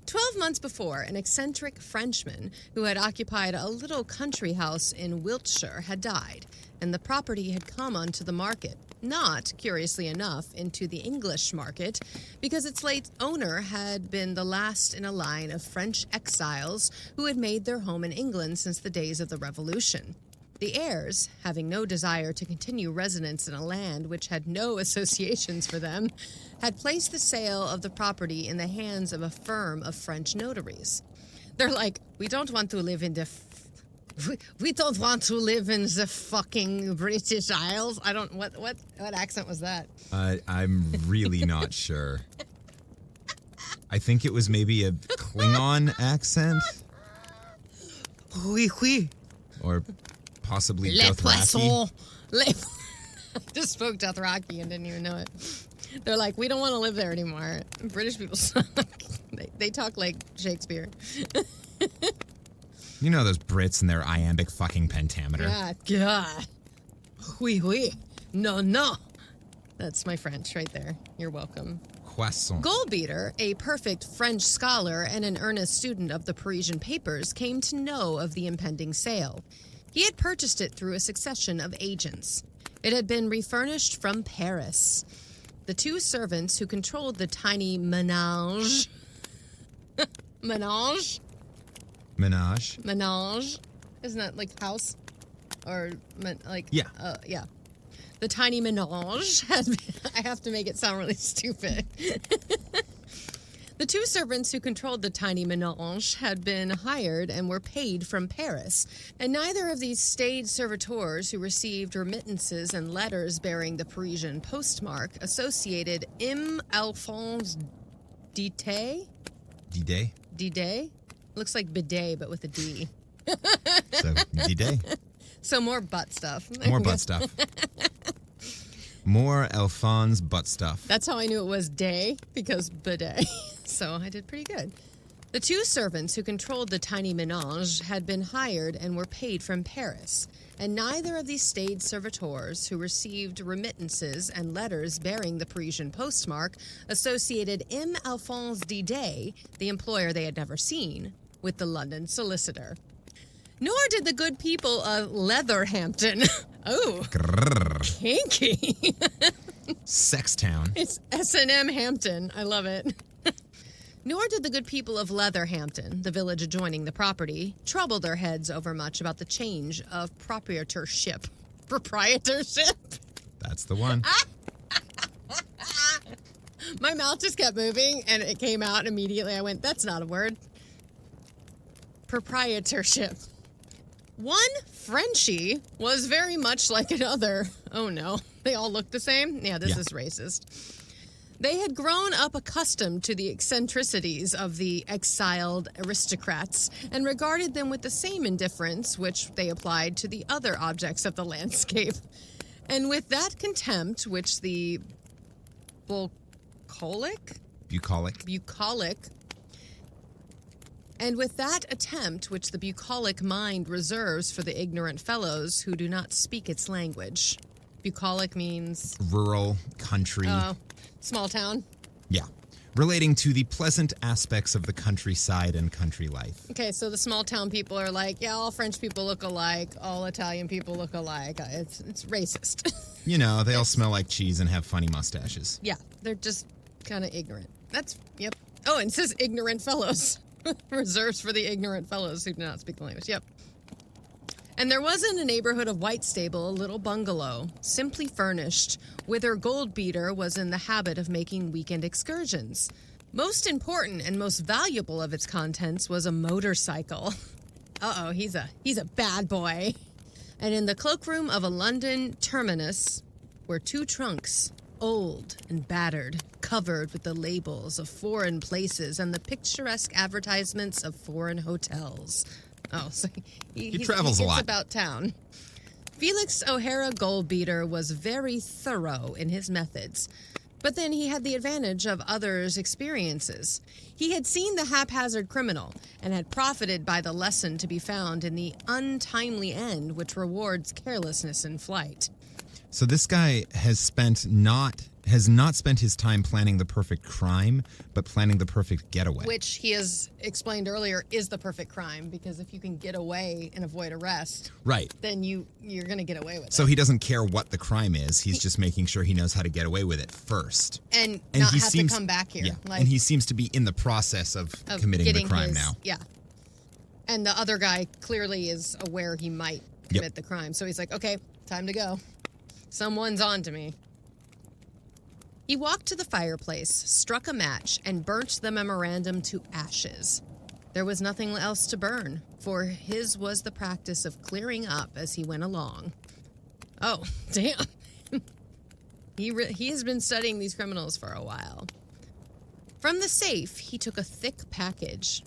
12 months before, an eccentric Frenchman who had occupied a little country house in Wiltshire had died, and the property had come onto the market. Not, curiously enough, into the English market, because its late owner had been the last in a line of French exiles who had made their home in England since the days of the Revolution. The heirs, having no desire to continue residence in a land which had no associations for them, had placed the sale of the property in the hands of a firm of French notaries. They're like, we don't want to live in the... We don't want to live in the fucking British Isles. I don't... What accent was that? I'm really not sure. I think it was maybe a Klingon accent. Oui, oui. Or possibly Les Dothraki. poissons. I just spoke Dothraki and didn't even know it. They're like, we don't want to live there anymore. British people suck. They talk like Shakespeare. You know those Brits and their iambic fucking pentameter. Yeah, God. Oui, oui. No, no. That's my French right there. You're welcome. Croissant. Goldbeater, a perfect French scholar and an earnest student of the Parisian papers, came to know of the impending sale. He had purchased it through a succession of agents. It had been refurnished from Paris. The two servants who controlled the tiny menage... Menage? Isn't that like house? Or, Yeah. Yeah. The tiny menage had been, I have to make it sound really stupid. The two servants who controlled the tiny menage had been hired and were paid from Paris, and neither of these staid servitors who received remittances and letters bearing the Parisian postmark associated M. Alphonse Didet? Didet? Looks like bidet, but with a D. So, Didet. So more butt stuff. More butt stuff. More Alphonse butt stuff. That's how I knew it was day, because bidet. So I did pretty good. The two servants who controlled the tiny menage had been hired and were paid from Paris, and neither of these staid servitors who received remittances and letters bearing the Parisian postmark associated M. Alphonse Didet, the employer they had never seen, with the London solicitor. Nor did the good people of Leatherhampton. Oh, kinky. Sextown. It's S&M Hampton. I love it. Nor did the good people of Leatherhampton, the village adjoining the property, trouble their heads over much about the change of proprietorship. Proprietorship? That's the one. My mouth just kept moving, and it came out immediately. I went, that's not a word. Proprietorship. One Frenchie was very much like another. Oh, no. They all look the same? Yeah, this is racist. They had grown up accustomed to the eccentricities of the exiled aristocrats and regarded them with the same indifference which they applied to the other objects of the landscape. And with that contempt which the bucolic? And with that attempt which the bucolic mind reserves for the ignorant fellows who do not speak its language. Bucolic means... rural, country. Small town? Yeah. Relating to the pleasant aspects of the countryside and country life. Okay, so the small town people are like, yeah, all French people look alike, all Italian people look alike. It's racist. You know, they all smell like cheese and have funny mustaches. Yeah, they're just kind of ignorant. Yep. Oh, and it says ignorant fellows. Reserves for the ignorant fellows who do not speak the language. Yep. And there was in the neighborhood of Whitestable a little bungalow, simply furnished, whither Goldbeater was in the habit of making weekend excursions. Most important and most valuable of its contents was a motorcycle. Uh-oh, he's a bad boy. And in the cloakroom of a London terminus were two trunks, old and battered, covered with the labels of foreign places and the picturesque advertisements of foreign hotels. Oh, so he travels a lot. About town. Felix O'Hara Goldbeater was very thorough in his methods. But then he had the advantage of others' experiences. He had seen the haphazard criminal and had profited by the lesson to be found in the untimely end which rewards carelessness in flight. So this guy has not spent his time planning the perfect crime, but planning the perfect getaway. Which he has explained earlier is the perfect crime, because if you can get away and avoid arrest, right, then you're going to get away with it. So he doesn't care what the crime is. He's just making sure he knows how to get away with it first. And not have to come back here. Yeah, and he seems to be in the process of committing the crime now. Yeah. And the other guy clearly is aware he might commit the crime. So he's like, okay, time to go. Someone's on to me. He walked to the fireplace, struck a match, and burnt the memorandum to ashes. There was nothing else to burn, for his was the practice of clearing up as he went along. Oh, damn. He has been studying these criminals for a while. From the safe, he took a thick package.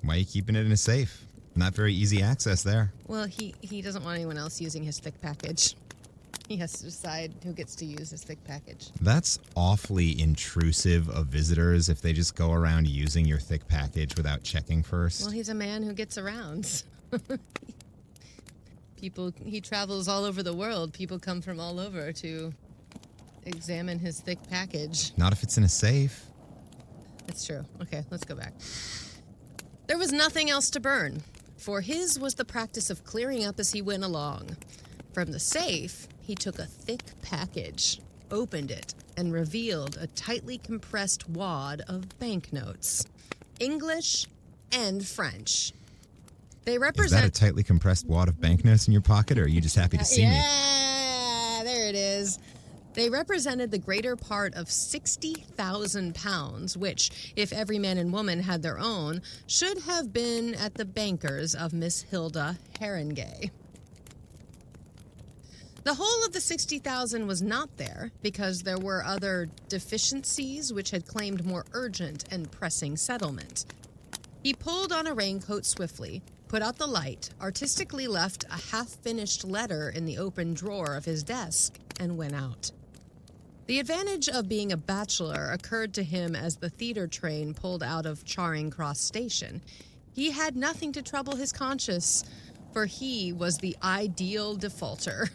Why are you keeping it in a safe? Not very easy access there. Well, he doesn't want anyone else using his thick package. He has to decide who gets to use his thick package. That's awfully intrusive of visitors if they just go around using your thick package without checking first. Well, he's a man who gets around. He travels all over the world. People come from all over to examine his thick package. Not if it's in a safe. That's true. Okay, let's go back. There was nothing else to burn, for his was the practice of clearing up as he went along. From the safe, he took a thick package, opened it, and revealed a tightly compressed wad of banknotes, English and French. They represent... Is that a tightly compressed wad of banknotes in your pocket, or are you just happy to see me? Yeah, there it is. They represented the greater part of 60,000 pounds, which, if every man and woman had their own, should have been at the bankers of Miss Hilda Haringey. The whole of the 60,000 was not there because there were other deficiencies which had claimed more urgent and pressing settlement. He pulled on a raincoat swiftly, put out the light, artistically left a half-finished letter in the open drawer of his desk, and went out. The advantage of being a bachelor occurred to him as the theater train pulled out of Charing Cross Station. He had nothing to trouble his conscience, for he was the ideal defaulter.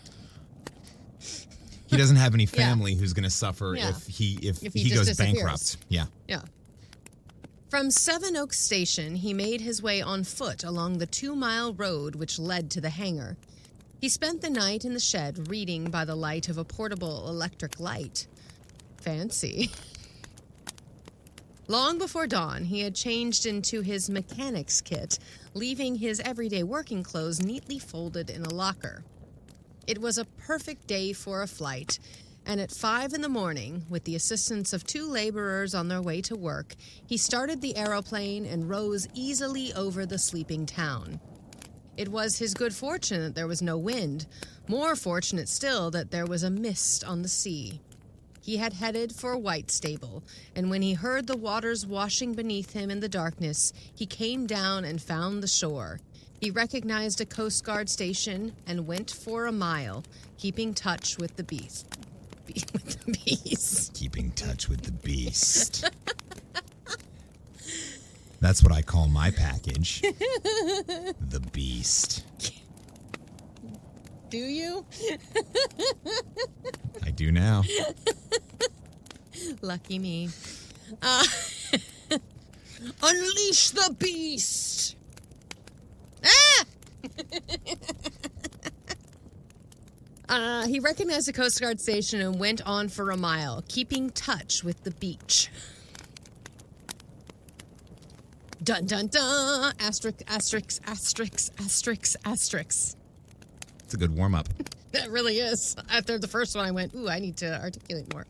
He doesn't have any family who's going to suffer if he goes disappears. bankrupt. Yeah. From Sevenoaks Station, he made his way on foot along the 2-mile road which led to the hangar. He spent the night in the shed reading by the light of a portable electric light. Fancy. Long before dawn, he had changed into his mechanic's kit, leaving his everyday working clothes neatly folded in a locker. It was a perfect day for a flight, and at 5 a.m, with the assistance of 2 laborers on their way to work, he started the aeroplane and rose easily over the sleeping town. It was his good fortune that there was no wind, more fortunate still that there was a mist on the sea. He had headed for Whitstable, and when he heard the waters washing beneath him in the darkness, he came down and found the shore. He recognized a Coast Guard station and went for a mile, keeping touch with the beast. Keeping touch with the beast. That's what I call my package. The beast. Do you? I do now. Lucky me. Unleash the beast! He recognized the Coast Guard station and went on for a mile, keeping touch with the beach. Dun dun dun! Asterisk, asterisk, asterisk, asterisk, asterisk. It's a good warm-up. That really is. After the first one, I went, ooh, I need to articulate more.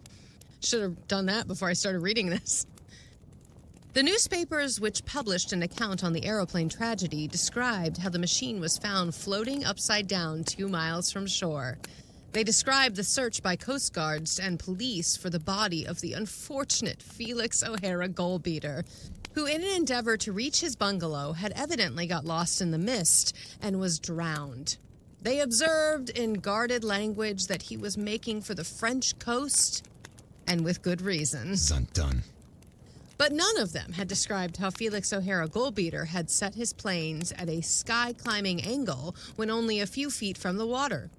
Should have done that before I started reading this. The newspapers which published an account on the aeroplane tragedy described how the machine was found floating upside down 2 miles from shore. They described the search by Coast Guards and police for the body of the unfortunate Felix O'Hara goalbeater, who in an endeavor to reach his bungalow had evidently got lost in the mist and was drowned. They observed in guarded language that he was making for the French coast and with good reason. Dun. But none of them had described how Felix O'Hara Goldbeater had set his planes at a sky-climbing angle when only a few feet from the water,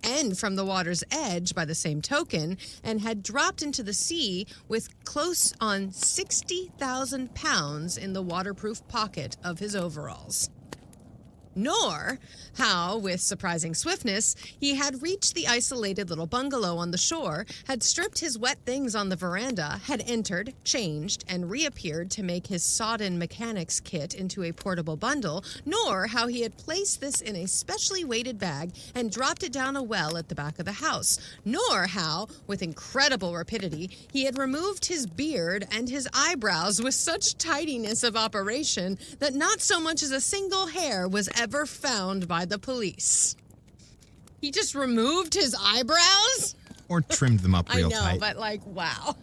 and from the water's edge by the same token, and had dropped into the sea with close on 60,000 pounds in the waterproof pocket of his overalls. Nor how, with surprising swiftness, he had reached the isolated little bungalow on the shore, had stripped his wet things on the veranda, had entered, changed, and reappeared to make his sodden mechanic's kit into a portable bundle, nor how he had placed this in a specially weighted bag and dropped it down a well at the back of the house, nor how, with incredible rapidity, he had removed his beard and his eyebrows with such tidiness of operation that not so much as a single hair was ever found by the police. He just removed his eyebrows? Or trimmed them up real tight. I know, but like, wow.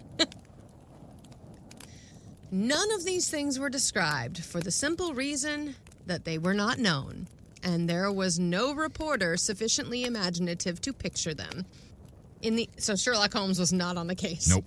None of these things were described for the simple reason that they were not known, and there was no reporter sufficiently imaginative to picture them. So Sherlock Holmes was not on the case. Nope.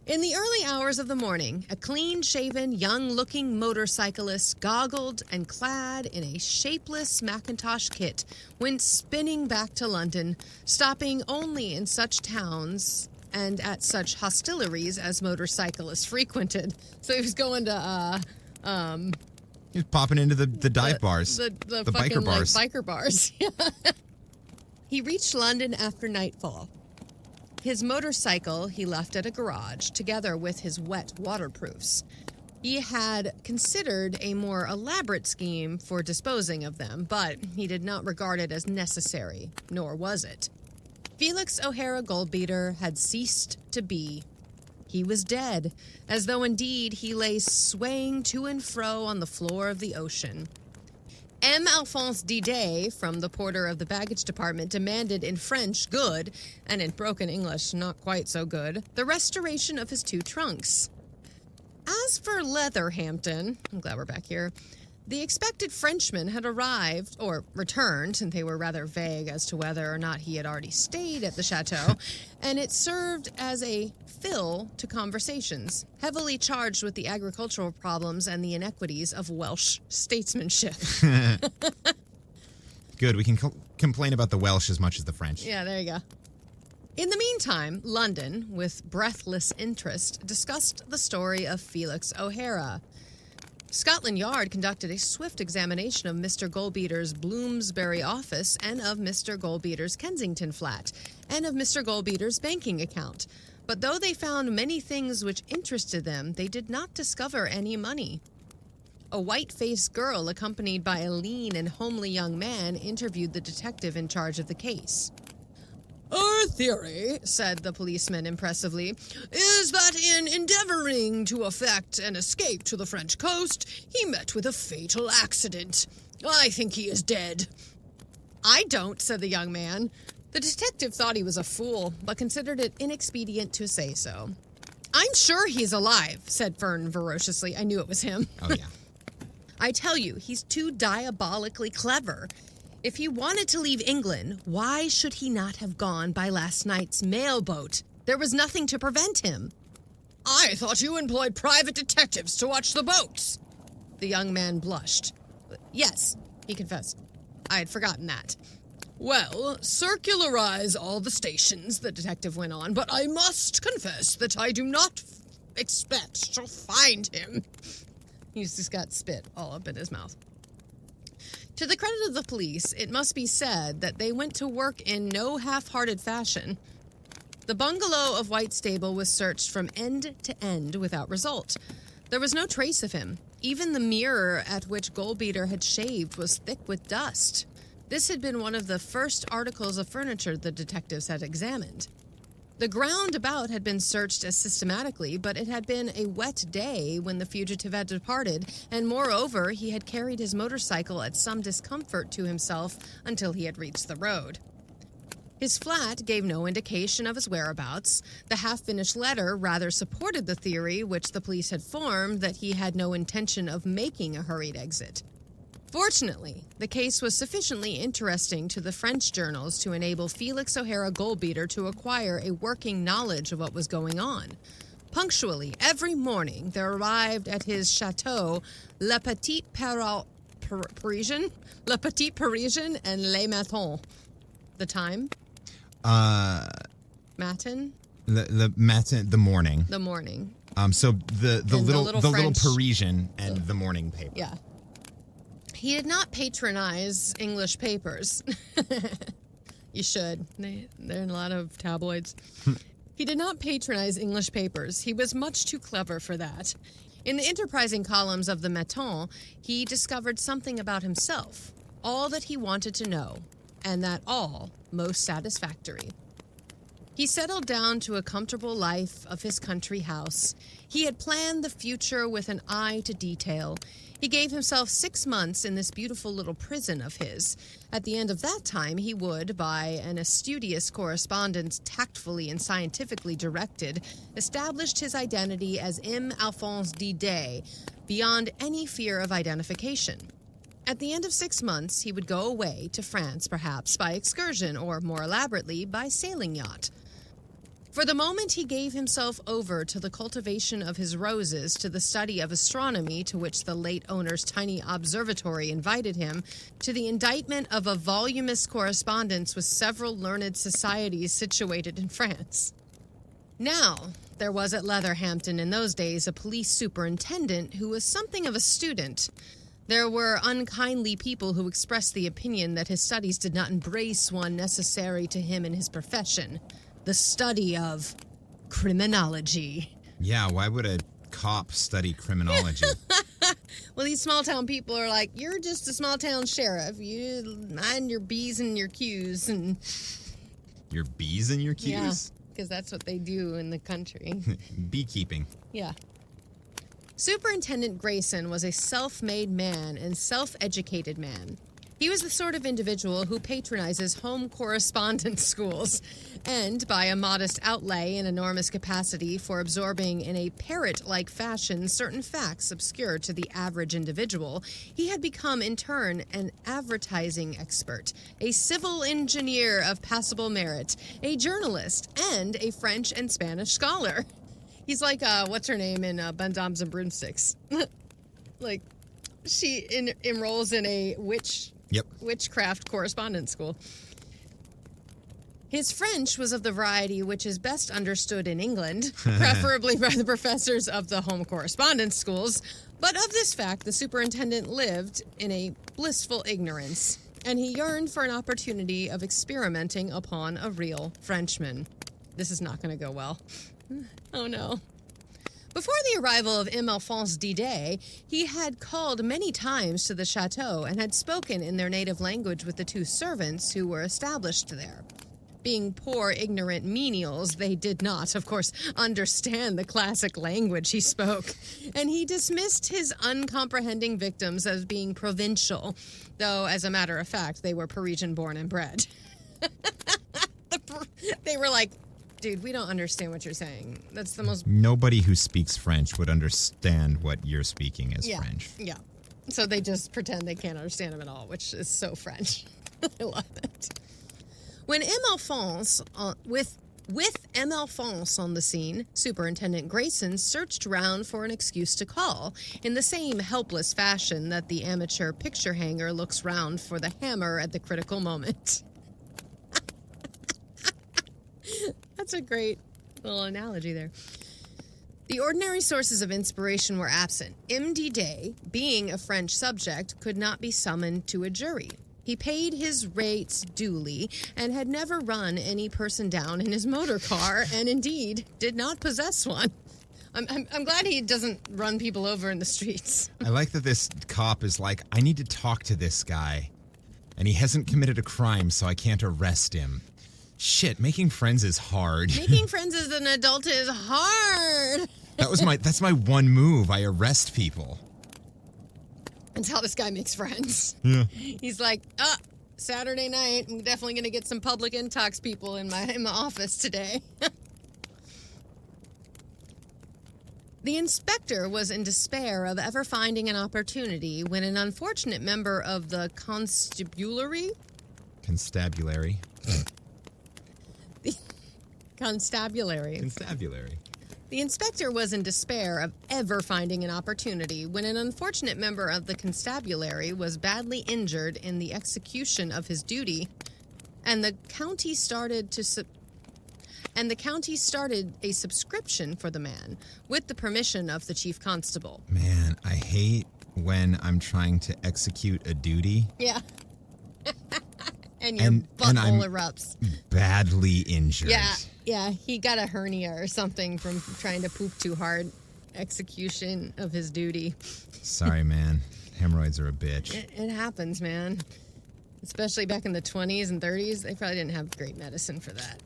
In the early hours of the morning, a clean-shaven, young-looking motorcyclist, goggled and clad in a shapeless Macintosh kit, went spinning back to London, stopping only in such towns and at such hostilleries as motorcyclists frequented. So he was going to, He was popping into the dive bars. The biker fucking, bars. Like, biker bars. He reached London after nightfall. His motorcycle he left at a garage, together with his wet waterproofs. He had considered a more elaborate scheme for disposing of them, but he did not regard it as necessary, nor was it. Felix O'Hara Goldbeater had ceased to be. He was dead, as though indeed he lay swaying to and fro on the floor of the ocean. M. Alphonse Didet, from the porter of the baggage department, demanded in French good, and in broken English not quite so good, the restoration of his 2 trunks. As for Leatherhampton, I'm glad we're back here, the expected Frenchman had arrived, or returned, and they were rather vague as to whether or not he had already stayed at the chateau, and it served as a fill to conversations, heavily charged with the agricultural problems and the inequities of Welsh statesmanship. Good, we can complain about the Welsh as much as the French. Yeah, there you go. In the meantime, London, with breathless interest, discussed the story of Felix O'Hara. Scotland Yard conducted a swift examination of Mr. Goldbeater's Bloomsbury office and of Mr. Goldbeater's Kensington flat, and of Mr. Goldbeater's banking account. But though they found many things which interested them, they did not discover any money. A white-faced girl accompanied by a lean and homely young man interviewed the detective in charge of the case. "Our theory," said the policeman impressively, "is that in endeavoring to effect an escape to the French coast, he met with a fatal accident. I think he is dead." "I don't," said the young man. The detective thought he was a fool, but considered it inexpedient to say so. "I'm sure he's alive," said Fern ferociously. I knew it was him. Oh, yeah. "I tell you, he's too diabolically clever. If he wanted to leave England, why should he not have gone by last night's mail boat? There was nothing to prevent him." "I thought you employed private detectives to watch the boats." The young man blushed. "Yes," he confessed. "I had forgotten that." "Well, circularize all the stations," the detective went on, "but I must confess that I do not expect to find him." He's just got spit all up in his mouth. To the credit of the police, it must be said that they went to work in no half-hearted fashion. The bungalow of Whitstable was searched from end to end without result. There was no trace of him. Even the mirror at which Goldbeater had shaved was thick with dust. This had been one of the first articles of furniture the detectives had examined. The ground about had been searched as systematically, but it had been a wet day when the fugitive had departed, and moreover, he had carried his motorcycle at some discomfort to himself until he had reached the road. His flat gave no indication of his whereabouts. The half-finished letter rather supported the theory which the police had formed that he had no intention of making a hurried exit. Fortunately, the case was sufficiently interesting to the French journals to enable Felix O'Hara Goldbeater to acquire a working knowledge of what was going on. Punctually, every morning, there arrived at his chateau Le Petit Parisien, and Le Matin. The time? Matin? The matin, the morning. The morning. So the little Parisian and Yeah. the morning paper. Yeah. He did not patronize English papers. You should. They're in a lot of tabloids. He did not patronize English papers. He was much too clever for that. In the enterprising columns of the Matin, he discovered something about himself, all that he wanted to know, and that all most satisfactory. He settled down to a comfortable life of his country house. He had planned the future with an eye to detail. He gave himself 6 months in this beautiful little prison of his. At the end of that time, he would, by an studious correspondence tactfully and scientifically directed, established his identity as M. Alphonse Didet, beyond any fear of identification. At the end of 6 months, he would go away to France, perhaps by excursion, or more elaborately, by sailing yacht. For the moment, he gave himself over to the cultivation of his roses, to the study of astronomy, to which the late owner's tiny observatory invited him, to the indictment of a voluminous correspondence with several learned societies situated in France. Now, there was at Leatherhampton in those days a police superintendent who was something of a student. There were unkindly people who expressed the opinion that his studies did not embrace one necessary to him in his profession. The study of criminology. Yeah, why would a cop study criminology? Well, these small-town people are like, you're just a small-town sheriff. You mind your B's and your Q's. And Your B's and your Q's? yeah, because that's what they do in the country. Beekeeping. Yeah. Superintendent Grayson was a self-made man and self-educated man. He was the sort of individual who patronizes home correspondence schools, and by a modest outlay and enormous capacity for absorbing in a parrot-like fashion certain facts obscure to the average individual, he had become in turn an advertising expert, a civil engineer of passable merit, a journalist, and a French and Spanish scholar. He's like, what's her name in Bundoms and Broomsticks? Like, she enrolls in a witchcraft correspondence school. His French was of the variety which is best understood in England, preferably by the professors of the home correspondence schools. But of this fact, the superintendent lived in a blissful ignorance, and he yearned for an opportunity of experimenting upon a real Frenchman. This is not going to go well. Oh no. Before the arrival of M. Alphonse Didet, he had called many times to the chateau and had spoken in their native language with the two servants who were established there. Being poor, ignorant menials, they did not, of course, understand the classic language he spoke, and he dismissed his uncomprehending victims as being provincial, though, as a matter of fact, they were Parisian-born and bred. They were like, dude, we don't understand what you're saying. That's the most... Nobody who speaks French would understand what you're speaking as yeah, French. Yeah. So they just pretend they can't understand him at all, which is so French. I love it. When M. Alphonse, with M. Alphonse on the scene, Superintendent Grayson searched round for an excuse to call, in the same helpless fashion that the amateur picture hanger looks round for the hammer at the critical moment. That's a great little analogy there. The ordinary sources of inspiration were absent. M. Didet, being a French subject, could not be summoned to a jury. He paid his rates duly and had never run any person down in his motor car, and indeed did not possess one. I'm glad he doesn't run people over in the streets. I like that this cop is like, I need to talk to this guy, and he hasn't committed a crime, so I can't arrest him. Shit, making friends is hard. Making friends as an adult is hard. That's my one move. I arrest people. That's how this guy makes friends. Yeah. He's like, Saturday night, I'm definitely going to get some public intox people in my office today. The inspector was in despair of ever finding an opportunity when an unfortunate member of the constabulary. Constabulary. Constabulary. The inspector was in despair of ever finding an opportunity when an unfortunate member of the constabulary was badly injured in the execution of his duty, and the county started a subscription for the man with the permission of the chief constable. Man, I hate when I'm trying to execute a duty. Yeah. And your butthole erupts. Badly injured. Yeah, he got a hernia or something from trying to poop too hard. Execution of his duty. Sorry, man. Hemorrhoids are a bitch. It happens, man. Especially back in the 20s and 30s. They probably didn't have great medicine for that.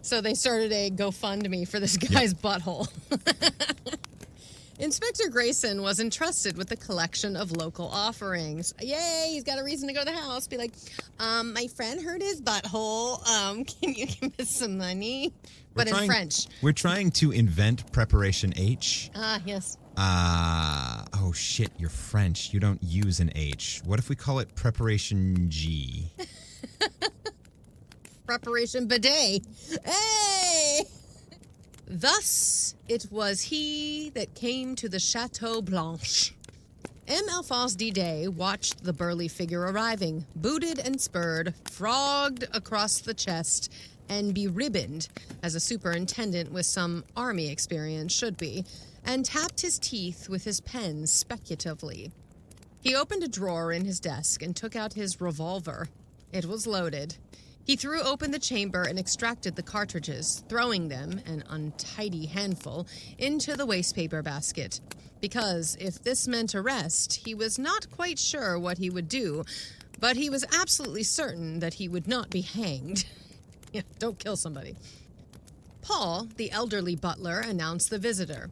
So they started a GoFundMe for this guy's butthole. Inspector Grayson was entrusted with the collection of local offerings. Yay, he's got a reason to go to the house. Be like, my friend hurt his butthole. Can you give us some money? But in French. We're trying to invent preparation H. Yes. Oh shit, you're French. You don't use an H. What if we call it preparation G? Preparation bidet. Hey! Thus, it was he that came to the Chateau Blanche. M. Alphonse Didet watched the burly figure arriving, booted and spurred, frogged across the chest, and beribboned, as a superintendent with some army experience should be, and tapped his teeth with his pen speculatively. He opened a drawer in his desk and took out his revolver. It was loaded. He threw open the chamber and extracted the cartridges, throwing them, an untidy handful, into the wastepaper basket. Because if this meant arrest, he was not quite sure what he would do, but he was absolutely certain that he would not be hanged. Yeah, don't kill somebody. Paul, the elderly butler, announced the visitor.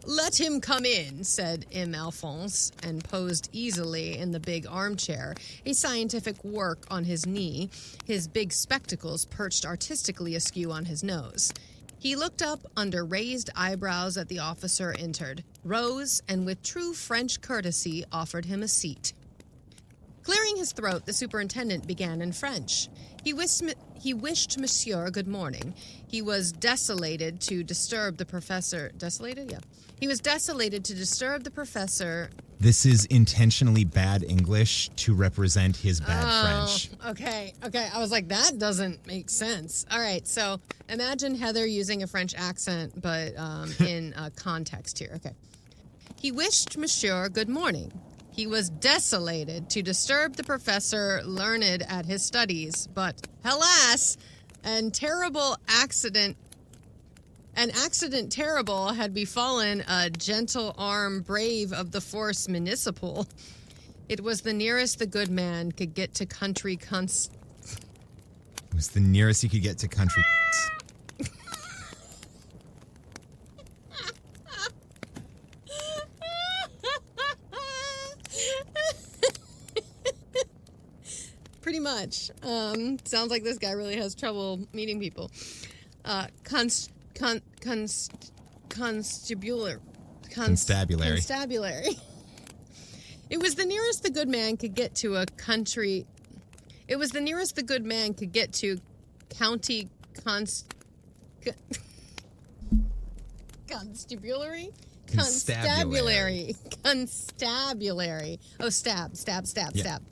"Let him come in," said M. Alphonse, and posed easily in the big armchair, a scientific work on his knee, his big spectacles perched artistically askew on his nose. He looked up under raised eyebrows at the officer entered, rose, and with true French courtesy offered him a seat. Clearing his throat, the superintendent began in French. He wished Monsieur good morning. He was desolated to disturb the professor. Desolated? Yeah. He was desolated to disturb the professor. This is intentionally bad English to represent his bad French. Okay. I was like, that doesn't make sense. All right, so imagine Heather using a French accent, but in context here. Okay. He wished Monsieur good morning. He was desolated to disturb the professor learned at his studies, but alas, an accident terrible had befallen a gentle arm brave of the force municipal. It was the nearest the good man could get to country It was the nearest he could get to country Pretty much. Sounds like this guy really has trouble meeting people. Constabulary. It was the nearest the good man could get to a country. It was the nearest the good man could get to county constabulary. Constabulary. Oh, stab.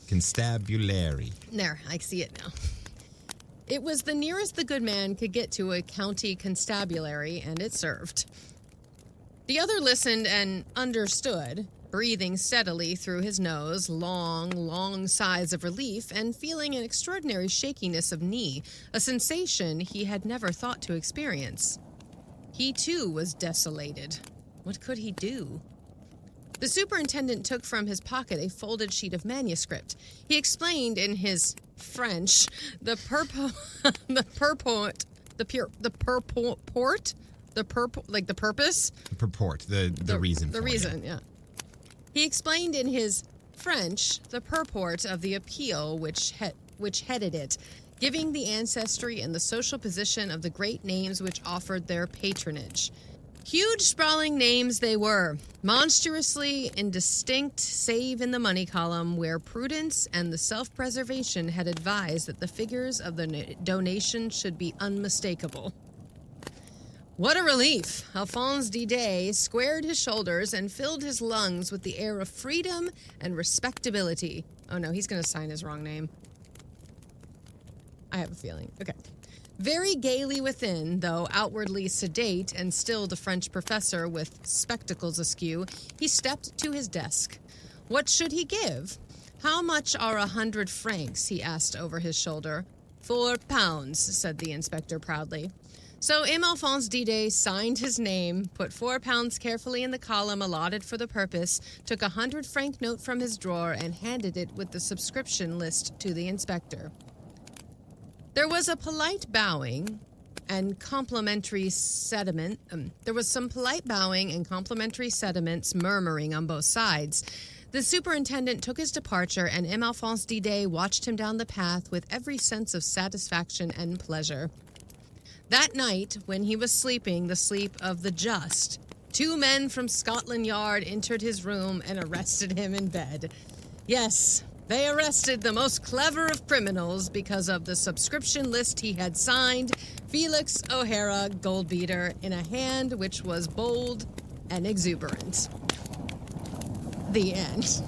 Constabulary. There, I see it now. It was the nearest the good man could get to a county constabulary, and it served. The other listened and understood, breathing steadily through his nose, long sighs of relief, and feeling an extraordinary shakiness of knee, a sensation he had never thought to experience. He, too, was desolated. What could he do? The superintendent took from his pocket a folded sheet of manuscript. He explained in his French the purport, the purpose. The reason. The reason, yeah. He explained in his French the purport of the appeal which headed it, giving the ancestry and the social position of the great names which offered their patronage. Huge, sprawling names they were, monstrously indistinct save in the money column, where prudence and the self-preservation had advised that the figures of the donation should be unmistakable. What a relief! Alphonse Didet squared his shoulders and filled his lungs with the air of freedom and respectability. Oh no, he's going to sign his wrong name. I have a feeling. Okay. Very gaily within, though outwardly sedate and still the French professor with spectacles askew, he stepped to his desk. What should he give? How much are 100 francs? He asked over his shoulder. 4 pounds, said the inspector proudly. So M. Alphonse Didet signed his name, put 4 pounds carefully in the column allotted for the purpose, took a 100-franc note from his drawer, and handed it with the subscription list to the inspector. There was a polite bowing and complimentary sediment. There was some polite bowing and complimentary sentiments murmuring on both sides. The superintendent took his departure, and M. Alphonse Didet watched him down the path with every sense of satisfaction and pleasure. That night, when he was sleeping the sleep of the just, 2 men from Scotland Yard entered his room and arrested him in bed. Yes, they arrested the most clever of criminals because of the subscription list he had signed, Felix O'Hara Goldbeater, in a hand which was bold and exuberant. The end.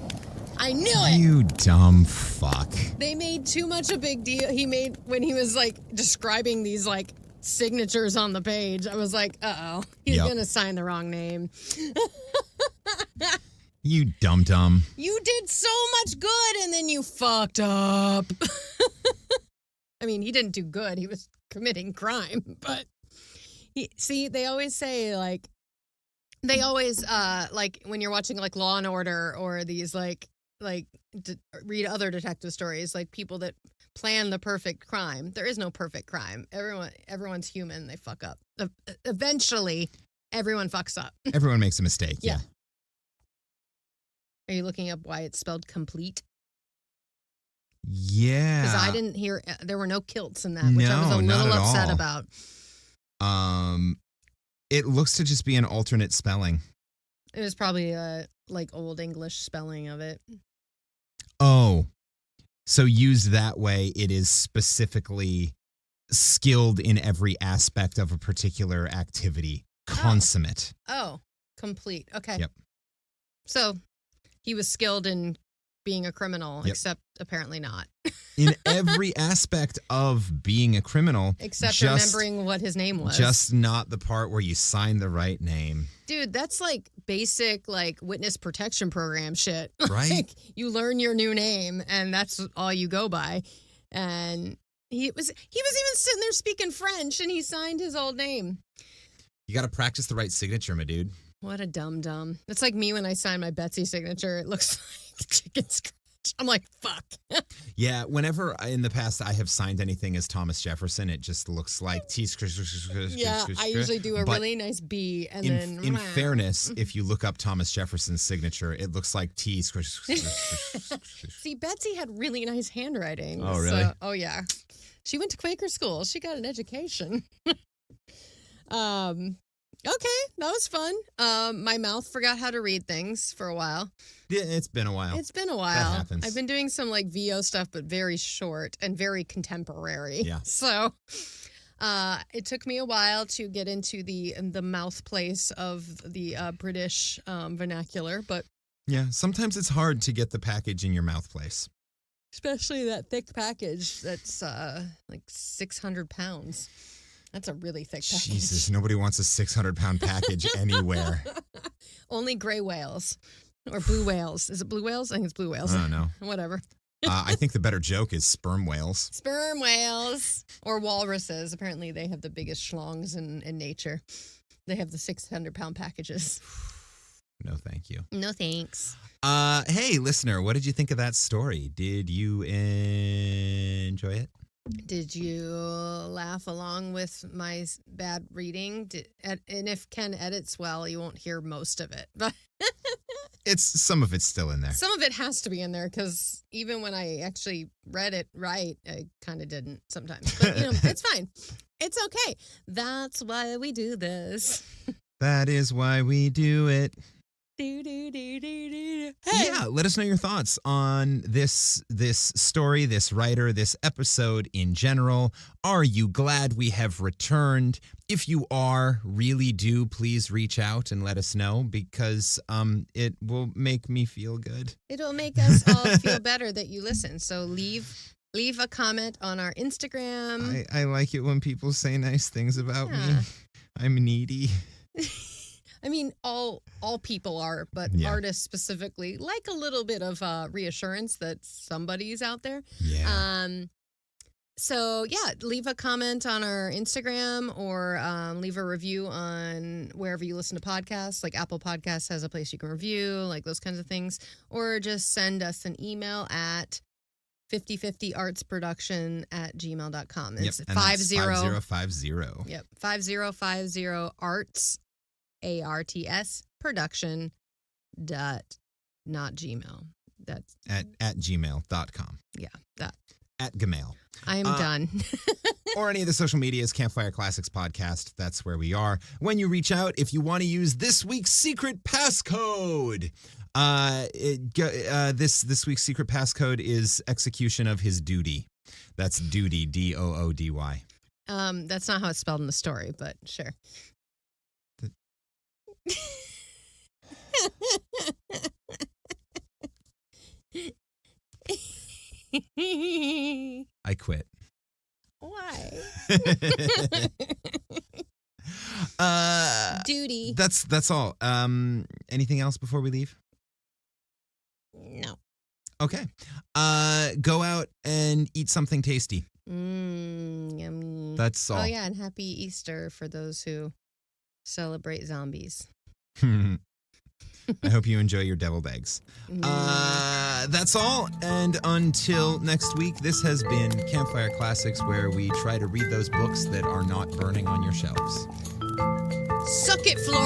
I knew it! You dumb fuck. They made too much a big deal. When he was, describing these, signatures on the page, I was like, uh-oh, he's gonna sign the wrong name. You dum-dum. You did so much good, and then you fucked up. I mean, he didn't do good. He was committing crime, but... they always say, when you're watching, Law & Order or these, read other detective stories, people that plan the perfect crime. There is no perfect crime. Everyone's human. They fuck up. Eventually, everyone fucks up. Everyone makes a mistake, yeah. Are you looking up why it's spelled complete? Yeah. Because I didn't hear, there were no kilts in that, which I was a little upset about. It looks to just be an alternate spelling. It was probably old English spelling of it. Oh, so used that way, it is specifically skilled in every aspect of a particular activity. Consummate. Oh, complete. Okay. Yep. So he was skilled in being a criminal, except apparently not. In every aspect of being a criminal. Except remembering what his name was. Just not the part where you sign the right name. Dude, that's basic witness protection program shit. Right? You learn your new name and that's all you go by. And he was even sitting there speaking French and he signed his old name. You got to practice the right signature, my dude. What a dum-dum. It's like me when I sign my Betsy signature. It looks like chicken scratch. I'm like, fuck. Yeah, whenever in the past I have signed anything as Thomas Jefferson, it just looks like T. Yeah, I usually do a really nice B. And then... In fairness, if you look up Thomas Jefferson's signature, it looks like T. See, Betsy had really nice handwriting. Oh, really? Oh, yeah. She went to Quaker school. She got an education. Okay, that was fun. My mouth forgot how to read things for a while. Yeah, it's been a while. That happens. I've been doing some VO stuff, but very short and very contemporary. Yeah. So it took me a while to get into the mouth place of the British vernacular, but yeah, sometimes it's hard to get the package in your mouth place. Especially that thick package that's 600 pounds. That's a really thick package. Jesus, nobody wants a 600-pound package anywhere. Only gray whales or blue whales. Is it blue whales? I think it's blue whales. I don't know. Whatever. I think the better joke is sperm whales. Sperm whales or walruses. Apparently, they have the biggest schlongs in nature. They have the 600-pound packages. No, thank you. No, thanks. Hey, listener, what did you think of that story? Did you enjoy it? Did you laugh along with my bad reading? And if Ken edits well, you won't hear most of it. But some of it's still in there. Some of it has to be in there because even when I actually read it right, I kind of didn't sometimes. But, it's fine. It's okay. That's why we do this. That is why we do it. Do, do, do, do, do. Yeah, let us know your thoughts on this story, this writer, this episode in general. Are you glad we have returned? If you are, really do please reach out and let us know, because it will make me feel good. It'll make us all feel better that you listen. So leave a comment on our Instagram. I like it when people say nice things about me. I'm needy. I mean, all people are, but artists specifically like a little bit of reassurance that somebody's out there. Yeah. So, yeah, leave a comment on our Instagram or leave a review on wherever you listen to podcasts. Like Apple Podcasts has a place you can review, like those kinds of things. Or just send us an email at 5050artsproduction@gmail.com. It's Yep, and that's 5050. Yep, 5050arts, ARTS, production, not Gmail. That's at gmail.com. Yeah, that. At Gmail. I am done. Or any of the social medias, Campfire Classics Podcast. That's where we are. When you reach out, if you want to use this week's secret passcode, this week's secret passcode is execution of his duty. That's duty, Doody. That's not how it's spelled in the story, but sure. I quit. Why? Duty. That's all. Anything else before we leave? No. Okay. Go out and eat something tasty. Yummy. That's all. Oh yeah, and happy Easter for those who celebrate zombies. I hope you enjoy your deviled eggs. That's all. And until next week, this has been Campfire Classics, where we try to read those books that are not burning on your shelves. Suck it, Florida!